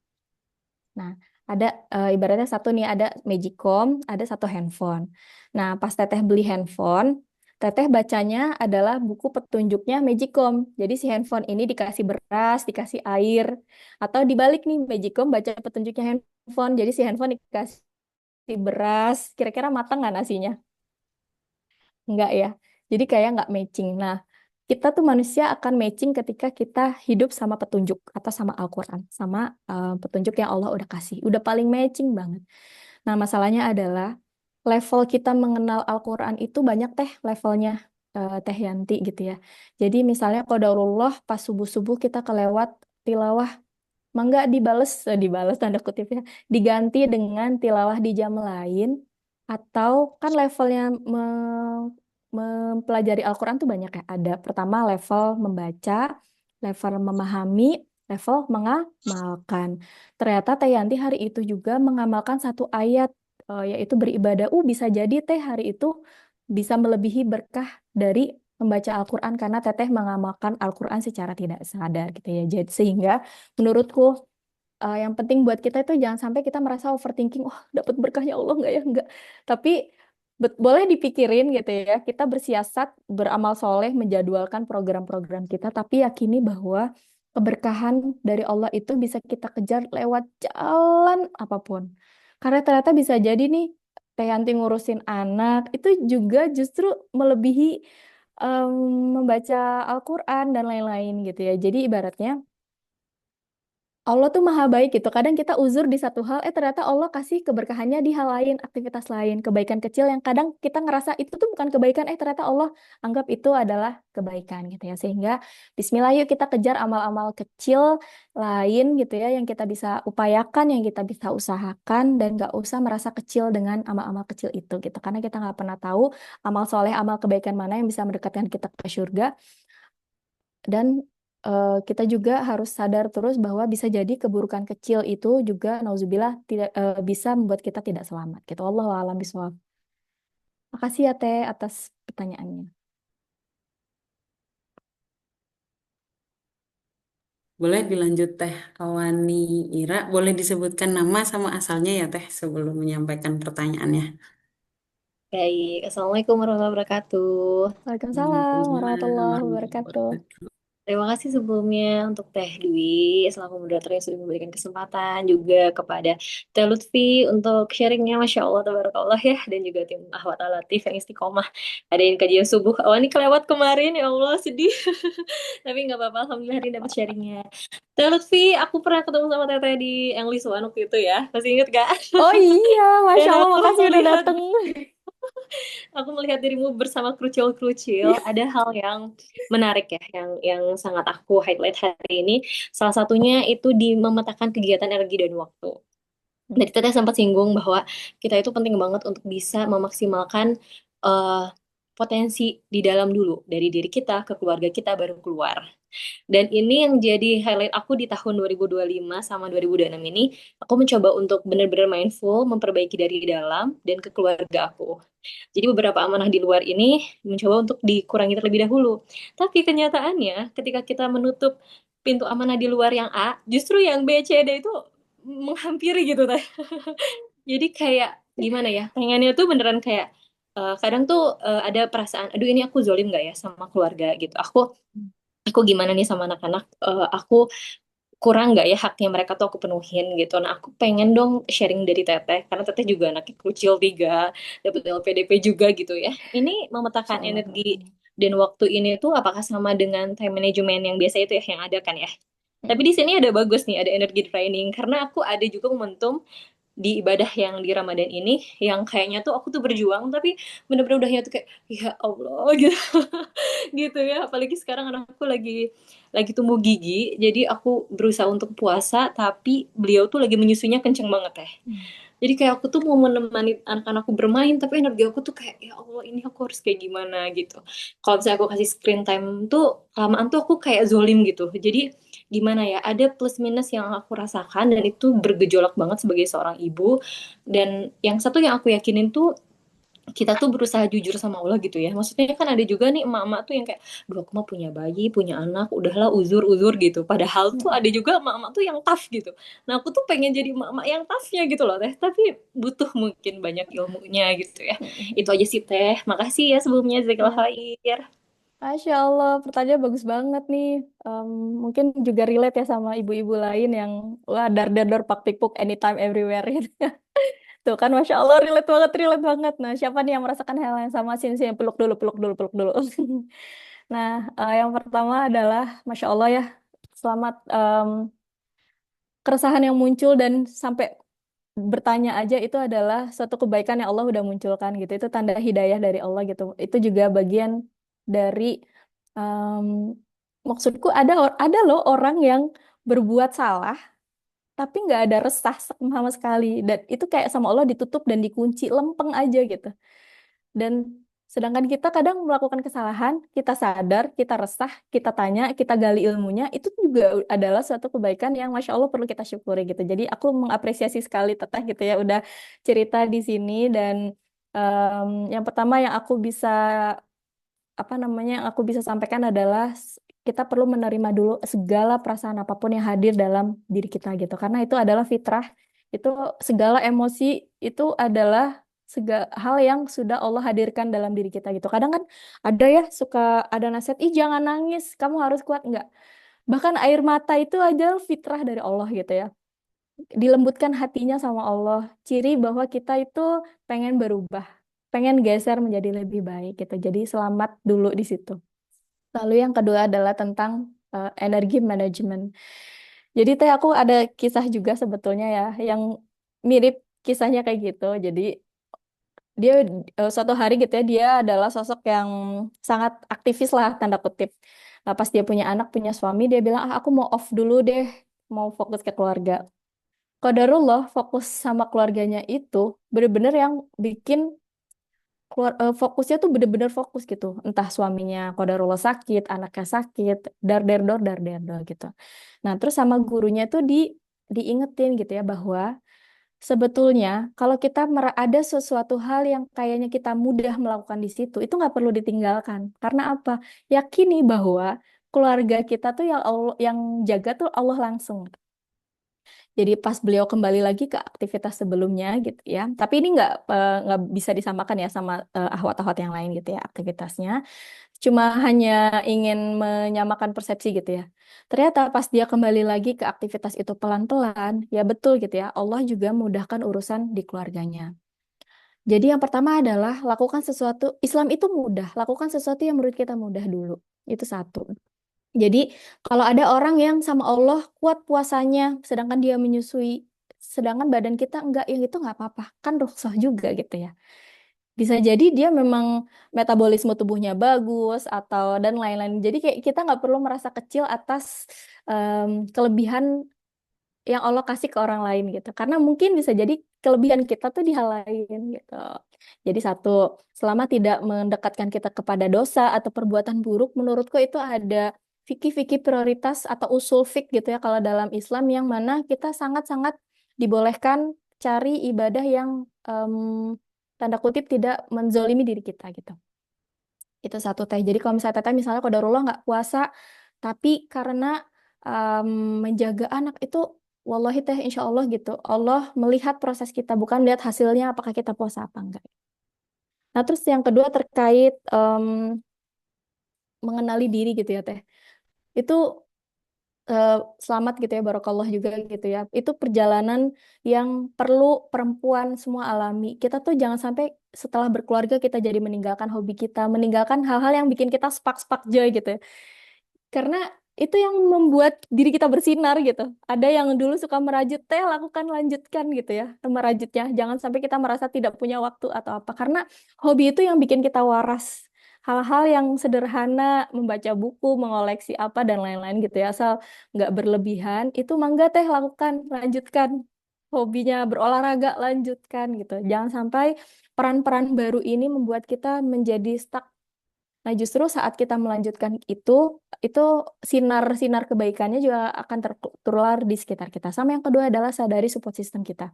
Nah, ada ibaratnya satu nih, ada Magicom, ada satu handphone. Nah, pas teteh beli handphone, teteh bacanya adalah buku petunjuknya Magicom. Jadi si handphone ini dikasih beras, dikasih air, atau dibalik nih, Magicom baca petunjuknya handphone. Jadi si handphone dikasih beras, kira-kira matang nggak nasinya? Enggak ya. Jadi kayak nggak matching. Nah, kita tuh manusia akan matching ketika kita hidup sama petunjuk atau sama Al-Quran, sama petunjuk yang Allah udah kasih. Udah paling matching banget. Nah, masalahnya adalah level kita mengenal Al-Quran itu banyak levelnya, Teh Yanti gitu ya. Jadi misalnya qadarullah pas subuh-subuh kita kelewat tilawah, mangga dibales tanda kutipnya, diganti dengan tilawah di jam lain, atau kan levelnya mempelajari Al-Quran tuh banyak ya. Ada pertama level membaca, level memahami, level mengamalkan. Ternyata Teh Yanti hari itu juga mengamalkan 1 ayat, yaitu beribadah. Bisa jadi Teh hari itu bisa melebihi berkah dari membaca Al-Quran karena Teteh mengamalkan Al-Quran secara tidak sadar gitu ya. Jadi sehingga menurutku yang penting buat kita itu jangan sampai kita merasa overthinking, oh dapat berkahnya Allah nggak ya, nggak. Tapi boleh dipikirin gitu ya, kita bersiasat, beramal soleh, menjadwalkan program-program kita, tapi yakini bahwa keberkahan dari Allah itu bisa kita kejar lewat jalan apapun. Karena ternyata bisa jadi nih, Teh Yanti ngurusin anak, itu juga justru melebihi em, membaca Al-Quran dan lain-lain gitu ya. Jadi ibaratnya, Allah tuh maha baik gitu. Kadang kita uzur di satu hal, ternyata Allah kasih keberkahannya di hal lain, aktivitas lain, kebaikan kecil yang kadang kita ngerasa itu tuh bukan kebaikan, ternyata Allah anggap itu adalah kebaikan gitu ya. Sehingga Bismillah yuk kita kejar amal-amal kecil lain gitu ya, yang kita bisa upayakan, yang kita bisa usahakan, dan gak usah merasa kecil dengan amal-amal kecil itu gitu. Karena kita nggak pernah tahu amal soleh, amal kebaikan mana yang bisa mendekatkan kita ke surga. Dan kita juga harus sadar terus bahwa bisa jadi keburukan kecil itu juga nauzubillah tidak bisa membuat kita tidak selamat gitu. Wallahu a'lam bishawab. Makasih ya Teh atas pertanyaannya. Boleh dilanjut Teh Kawani Ira. Boleh disebutkan nama sama asalnya ya Teh sebelum menyampaikan pertanyaannya. Baik, Assalamualaikum warahmatullahi wabarakatuh. Waalaikumsalam Waalaikumsalam warahmatullahi warahmatullahi wabarakatuh. wabarakatuh. Terima kasih sebelumnya untuk Teh Dwi selaku moderator yang sudah memberikan kesempatan juga kepada Teh Lutfi untuk sharingnya, Masya Allah, Tabarakallah ya, dan juga tim Ahwat Alatif yang istiqomah adain kajian subuh. Awal ini kelewat kemarin, ya Allah sedih. Tapi nggak apa-apa, Alhamdulillah hari ini dapat sharingnya. Teh Lutfi, aku pernah ketemu sama Teteh di English One waktu itu ya, masih inget gak? Oh iya, Dan Masya Allah, aku makasih udah melihat dateng. Aku melihat dirimu bersama krucil-krucil. Ada hal yang menarik ya, yang sangat aku highlight hari ini. Salah satunya itu di memetakan kegiatan energi dan waktu. Dan kita tadi sempat singgung bahwa kita itu penting banget untuk bisa memaksimalkan eh, potensi di dalam dulu, dari diri kita ke keluarga kita baru keluar. Dan ini yang jadi highlight aku di tahun 2025 sama 2026 ini, aku mencoba untuk benar-benar mindful, memperbaiki dari dalam dan ke keluarga aku. Jadi beberapa amanah di luar ini mencoba untuk dikurangi terlebih dahulu. Tapi kenyataannya ketika kita menutup pintu amanah di luar yang A, justru yang B, C, D itu menghampiri gitu teh. Jadi kayak gimana ya? Pengennya tuh beneran kayak kadang tuh ada perasaan, aduh ini aku zolim nggak ya sama keluarga gitu. Aku gimana nih sama anak-anak? Aku kurang nggak ya haknya mereka tuh aku penuhin gitu. Nah aku pengen dong sharing dari Teteh karena Teteh juga anaknya kecil tiga, dapat LPDP juga gitu ya. Ini memetakan Masya Allah. energi dan waktu ini tuh apakah sama dengan time management yang biasa itu ya yang ada kan ya? Tapi di sini ada bagus nih, ada energi training karena aku ada juga momentum di ibadah yang di Ramadan ini yang kayaknya tuh aku tuh berjuang tapi bener-bener udahnya tuh kayak ya Allah gitu gitu ya, apalagi sekarang anakku lagi tumbuh gigi, jadi aku berusaha untuk puasa tapi beliau tuh lagi menyusunya kenceng banget ya. Jadi kayak aku tuh mau menemani anak-anakku bermain, tapi energi aku tuh kayak, ya Allah ini aku harus kayak gimana gitu. Kalau misalnya aku kasih screen time tuh, kelamaan tuh aku kayak zolim gitu. Jadi gimana ya, ada plus minus yang aku rasakan dan itu bergejolak banget sebagai seorang ibu. Dan yang satu yang aku yakinin tuh, kita tuh berusaha jujur sama Allah gitu ya. Maksudnya kan ada juga nih emak-emak tuh yang kayak, duh aku mah punya bayi, punya anak, udahlah uzur-uzur gitu. Padahal tuh ada juga emak-emak tuh yang tough gitu. Nah aku tuh pengen jadi emak-emak yang toughnya gitu loh teh. Tapi butuh mungkin banyak ilmunya gitu ya. Itu aja sih teh. Makasih ya sebelumnya, jazakallah Ya. khair. Masya Allah, pertanyaan bagus banget nih. Em, Mungkin juga relate ya sama ibu-ibu lain yang wah dar dar dar pak pikpuk anytime everywhere gitu. Tuh kan, Masya Allah, relate banget, relate banget. Nah, siapa nih yang merasakan hal yang sama? Sini, sini, peluk dulu, peluk dulu, peluk dulu. Nah, yang pertama adalah, Masya Allah ya, selamat keresahan yang muncul dan sampai bertanya aja itu adalah suatu kebaikan yang Allah udah munculkan gitu. Itu tanda hidayah dari Allah gitu. Itu juga bagian dari em, maksudku ada loh orang yang berbuat salah tapi nggak ada resah sama sekali dan itu kayak sama Allah ditutup dan dikunci lempeng aja gitu. Dan sedangkan kita kadang melakukan kesalahan, kita sadar, kita resah, kita tanya, kita gali ilmunya, itu juga adalah suatu kebaikan yang Masya Allah perlu kita syukuri gitu. Jadi aku mengapresiasi sekali Teteh gitu ya, udah cerita di sini dan yang pertama yang aku bisa apa namanya yang aku bisa sampaikan adalah kita perlu menerima dulu segala perasaan apapun yang hadir dalam diri kita gitu karena itu adalah fitrah itu segala emosi itu adalah segala hal yang sudah Allah hadirkan dalam diri kita gitu kadang kan ada ya suka ada nasihat ih jangan nangis kamu harus kuat enggak bahkan air mata itu adalah fitrah dari Allah gitu ya dilembutkan hatinya sama Allah ciri bahwa kita itu pengen berubah pengen geser menjadi lebih baik gitu jadi selamat dulu di situ. Lalu yang kedua adalah tentang energi manajemen. Jadi teh aku ada kisah juga sebetulnya ya, yang mirip kisahnya kayak gitu. Jadi dia suatu hari gitu ya, dia adalah sosok yang sangat aktivis lah tanda kutip. Nah, pas dia punya anak, punya suami, dia bilang, ah aku mau off dulu deh, mau fokus ke keluarga. Qadarullah fokus sama keluarganya itu bener-bener yang bikin fokusnya tuh bener-bener fokus gitu. Entah suaminya qadarullah sakit, anaknya sakit, dar der dor gitu. Nah, terus sama gurunya tuh diingetin gitu ya bahwa sebetulnya kalau kita ada sesuatu hal yang kayaknya kita mudah melakukan di situ, itu nggak perlu ditinggalkan. Karena apa? Yakini bahwa keluarga kita tuh yang Allah, yang jaga tuh Allah langsung. Jadi pas beliau kembali lagi ke aktivitas sebelumnya gitu ya. Tapi ini nggak bisa disamakan ya sama ahwat-ahwat yang lain gitu ya aktivitasnya. Cuma hanya ingin menyamakan persepsi gitu ya. Ternyata pas dia kembali lagi ke aktivitas itu pelan-pelan, ya betul gitu ya. Allah juga mudahkan urusan di keluarganya. Jadi yang pertama adalah lakukan sesuatu, Islam itu mudah, lakukan sesuatu yang menurut kita mudah dulu. Itu satu. Jadi kalau ada orang yang sama Allah kuat puasanya, sedangkan dia menyusui, sedangkan badan kita enggak, yang itu nggak apa-apa, kan rukhsah juga gitu ya. Bisa jadi dia memang metabolisme tubuhnya bagus atau dan lain-lain. Jadi kayak kita nggak perlu merasa kecil atas kelebihan yang Allah kasih ke orang lain gitu. Karena mungkin bisa jadi kelebihan kita tuh di hal lain gitu. Jadi satu, selama tidak mendekatkan kita kepada dosa atau perbuatan buruk, menurutku itu ada fikih-fikih prioritas atau usul fik gitu ya kalau dalam Islam yang mana kita sangat-sangat dibolehkan cari ibadah yang tanda kutip tidak menzolimi diri kita gitu. Itu satu teh. Jadi kalau misalnya teteh misalnya qadarullah nggak puasa, tapi karena em, menjaga anak itu, wallahi teh insya Allah gitu. Allah melihat proses kita, bukan lihat hasilnya apakah kita puasa apa enggak. Nah terus yang kedua terkait mengenali diri gitu ya teh. Itu eh, selamat gitu ya, barokallah juga gitu ya. Itu perjalanan yang perlu perempuan semua alami. Kita tuh jangan sampai setelah berkeluarga kita jadi meninggalkan hobi kita, meninggalkan hal-hal yang bikin kita spark-spark joy gitu ya. Karena itu yang membuat diri kita bersinar gitu. Ada yang dulu suka merajut teh, lakukan lanjutkan gitu ya, merajutnya. Jangan sampai kita merasa tidak punya waktu atau apa. Karena hobi itu yang bikin kita waras. Hal-hal yang sederhana, membaca buku, mengoleksi apa, dan lain-lain gitu ya. Asal nggak berlebihan, itu mangga teh lakukan, lanjutkan. Hobinya berolahraga, lanjutkan gitu. Jangan sampai peran-peran baru ini membuat kita menjadi stuck. Nah, justru saat kita melanjutkan itu sinar-sinar kebaikannya juga akan tertular di sekitar kita. Sama yang kedua adalah sadari support system kita.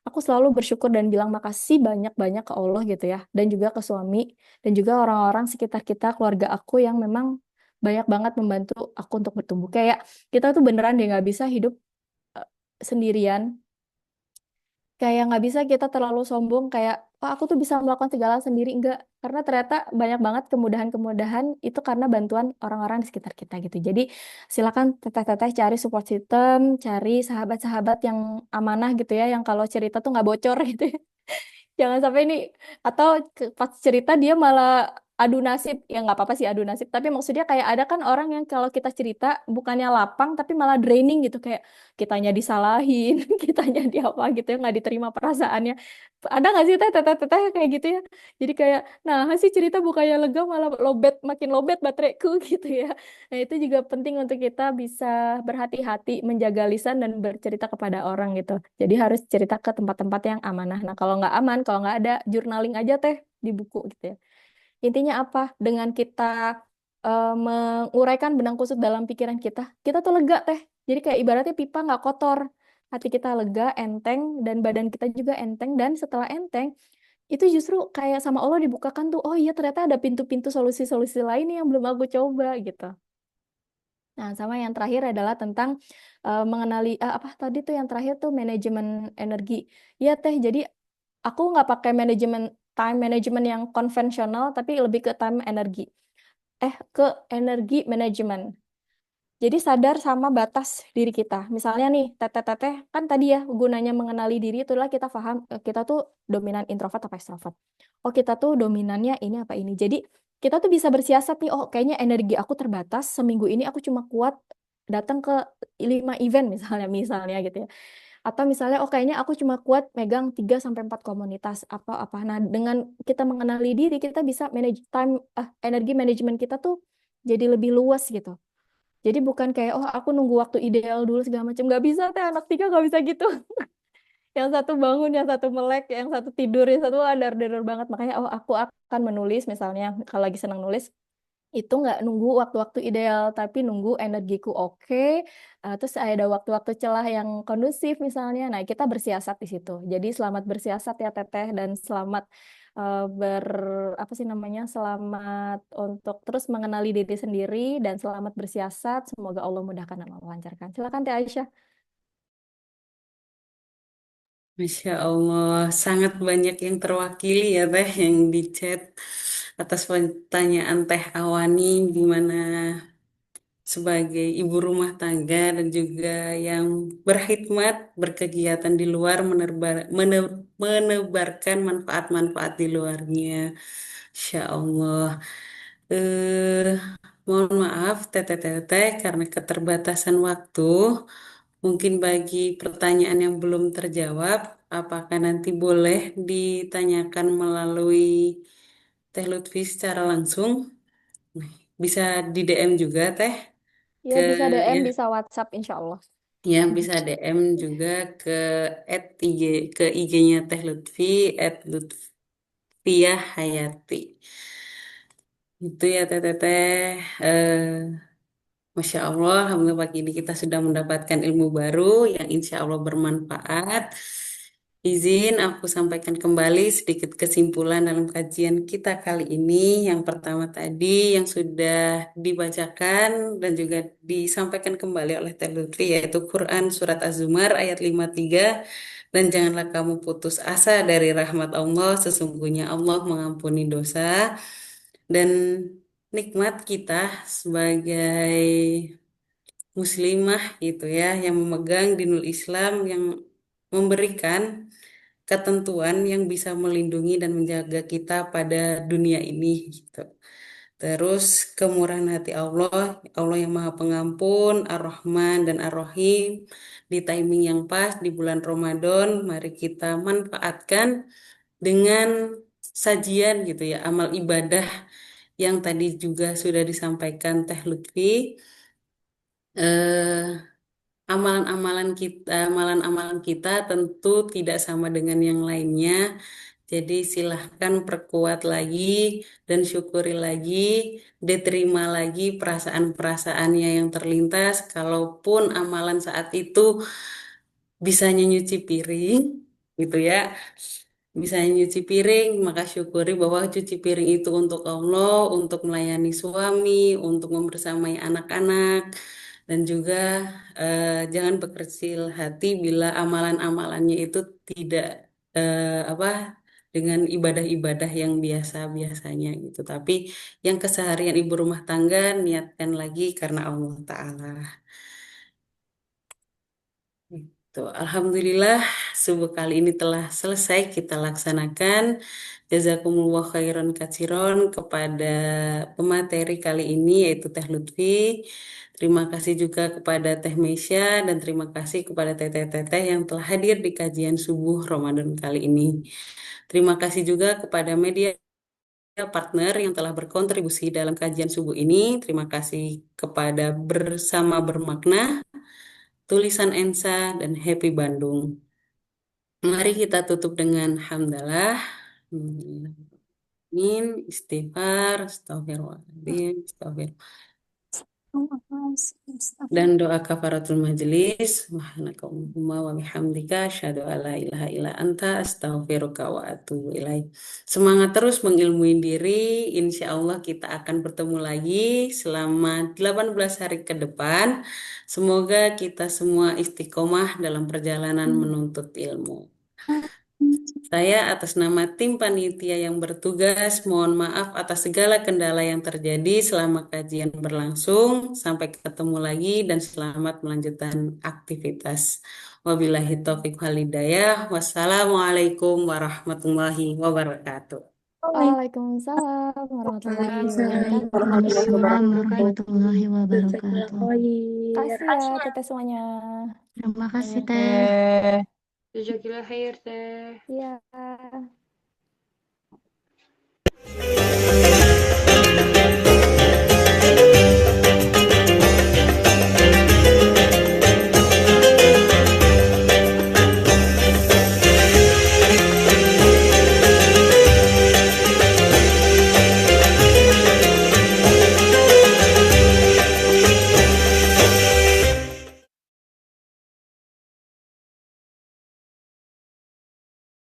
Aku selalu bersyukur dan bilang makasih banyak-banyak ke Allah gitu ya, dan juga ke suami, dan juga orang-orang sekitar kita, keluarga aku yang memang banyak banget membantu aku untuk bertumbuh. Kayak kita tuh beneran deh nggak bisa hidup eh, sendirian, kayak nggak bisa kita terlalu sombong kayak oh aku tuh bisa melakukan segala sendiri enggak, karena ternyata banyak banget kemudahan-kemudahan itu karena bantuan orang-orang di sekitar kita gitu. Jadi silakan teteh-teteh cari support system, cari sahabat-sahabat yang amanah gitu ya, yang kalau cerita tuh nggak bocor gitu ya. Jangan sampai ini atau pas cerita dia malah adu nasib. Ya nggak apa-apa sih adu nasib, tapi maksudnya kayak ada kan orang yang kalau kita cerita bukannya lapang tapi malah draining gitu, kayak kitanya disalahin, kitanya di apa gitu ya, nggak diterima perasaannya. Ada nggak sih teteh kayak gitu ya? Jadi kayak nah sih cerita bukannya lega malah lobet, makin lobet bateraiku gitu ya. Nah itu juga penting untuk kita bisa berhati-hati menjaga lisan dan bercerita kepada orang gitu. Jadi harus cerita ke tempat-tempat yang amanah. Nah kalau nggak aman, kalau nggak ada, journaling aja teh di buku gitu ya. Intinya apa? Dengan kita menguraikan benang kusut dalam pikiran kita tuh lega teh. Jadi kayak ibaratnya pipa nggak kotor. Hati kita lega, enteng, dan badan kita juga enteng. Dan setelah enteng, itu justru kayak sama Allah dibukakan tuh, oh iya ternyata ada pintu-pintu solusi-solusi lain yang belum aku coba gitu. Nah, sama yang terakhir adalah tentang mengenali apa tadi tuh yang terakhir tuh manajemen energi. Iya teh, jadi aku nggak pakai manajemen time management yang konvensional, tapi lebih ke time energi. Ke energi manajemen. Jadi sadar sama batas diri kita. Misalnya nih, teteh-teteh kan tadi ya gunanya mengenali diri itulah kita paham kita tuh dominan introvert apa extrovert. Oh, kita tuh dominannya ini apa ini. Jadi kita tuh bisa bersiasat nih, oh kayaknya energi aku terbatas, seminggu ini aku cuma kuat datang ke 5 event misalnya misalnya gitu ya. Atau misalnya oh kayaknya aku cuma kuat megang 3 sampai 4 komunitas apa apa. Nah, dengan kita mengenali diri, kita bisa manage time energi manajemen kita tuh jadi lebih luas gitu. Jadi bukan kayak, oh aku nunggu waktu ideal dulu segala macam. Nggak bisa, teh anak tiga nggak bisa gitu. Yang satu bangun, yang satu melek, yang satu tidur, yang satu dar-dar banget. Makanya, oh aku akan menulis misalnya, kalau lagi senang nulis, itu nggak nunggu waktu-waktu ideal, tapi nunggu energiku oke. Terus ada waktu-waktu celah yang kondusif misalnya. Nah, kita bersiasat di situ. Jadi selamat bersiasat ya Teteh, dan selamat eh, ber apa sih namanya? Selamat untuk terus mengenali diri sendiri dan selamat bersiasat. Semoga Allah mudahkan dan melancarkan. Silakan Teh Aisyah. Masya Allah, sangat banyak yang terwakili ya Teh yang di chat atas pertanyaan Teh Awani gimana sebagai ibu rumah tangga dan juga yang berkhidmat, berkegiatan di luar, menebarkan manfaat-manfaat di luarnya. Insya Allah. Eh, Mohon maaf, teteh-teteh, karena keterbatasan waktu, Mungkin bagi pertanyaan yang belum terjawab, apakah nanti boleh ditanyakan melalui Teh Lutfi secara langsung? Bisa di DM juga Teh Ya, ke bisa DM, ya, bisa WhatsApp, insya Allah. ya bisa DM juga ke @IG ke IG-nya Teh Lutfi @lutfiyah Hayati. Itu ya Teh Teteh. Masya Allah, alhamdulillah pagi ini kita sudah mendapatkan ilmu baru yang insya Allah bermanfaat. Izin aku sampaikan kembali sedikit kesimpulan dalam kajian kita kali ini. Yang pertama tadi yang sudah dibacakan dan juga disampaikan kembali oleh Teh Lutfi yaitu Quran Surat Az-Zumar ayat 53. Dan janganlah kamu putus asa dari rahmat Allah, sesungguhnya Allah mengampuni dosa. Dan nikmat kita sebagai muslimah gitu ya yang memegang dinul Islam yang memberikan ketentuan yang bisa melindungi dan menjaga kita pada dunia ini gitu. Terus kemurahan hati Allah, Allah yang Maha Pengampun, Ar-Rahman dan Ar-Rahim di timing yang pas di bulan Ramadan, mari kita manfaatkan dengan sajian gitu ya, amal ibadah yang tadi juga sudah disampaikan Teh Lutfi. Eh, amalan-amalan kita tentu tidak sama dengan yang lainnya. Jadi silahkan perkuat lagi dan syukuri lagi, diterima lagi perasaan-perasaannya yang terlintas. Kalaupun amalan saat itu bisanya nyuci piring, gitu ya. Bisa nyuci piring, maka syukuri bahwa cuci piring itu untuk Allah, untuk melayani suami, untuk membersamai anak-anak, dan juga jangan berkecil hati bila amalan-amalannya itu tidak apa dengan ibadah-ibadah yang biasa-biasanya gitu. Tapi yang keseharian ibu rumah tangga niatkan lagi karena Allah Ta'ala. Tuh, Alhamdulillah, subuh kali ini telah selesai kita laksanakan. Jazakumullah khairan katsiron kepada pemateri kali ini yaitu Teh Lutfi. Terima kasih juga kepada Teh Meisya dan terima kasih kepada teteh-teteh yang telah hadir di kajian subuh Ramadan kali ini. Terima kasih juga kepada media partner yang telah berkontribusi dalam kajian subuh ini. Terima kasih kepada Bersama Bermakna, Tulisan Ensa, dan Happy Bandung. Mari kita tutup dengan hamdalah. Amin, istighfar, astagfirullahaladzim, astagfir. Dan doa kafaratul majelis. Subhanakallahumma wa bihamdika asyhadu an la ilaha illa anta astaghfiruka wa atubu ilaik. Semangat terus mengilmui diri. Insya Allah kita akan bertemu lagi selama 18 hari ke depan. Semoga kita semua istiqomah dalam perjalanan menuntut ilmu. Saya atas nama tim panitia yang bertugas, mohon maaf atas segala kendala yang terjadi selama kajian berlangsung. Sampai ketemu lagi dan selamat melanjutkan aktivitas. Wabillahi taufiq wal hidayah. Wassalamualaikum warahmatullahi wabarakatuh. Waalaikumsalam warahmatullahi Waalaikumsalam wabarakatuh. Waalaikumsalam warahmatullahi warahmatullahi wabarakatuh. wabarakatuh. Kasih ya teteh semuanya. Terima kasih, Iya, Teh. Teh. Jazakillah khair, Teh. Iya.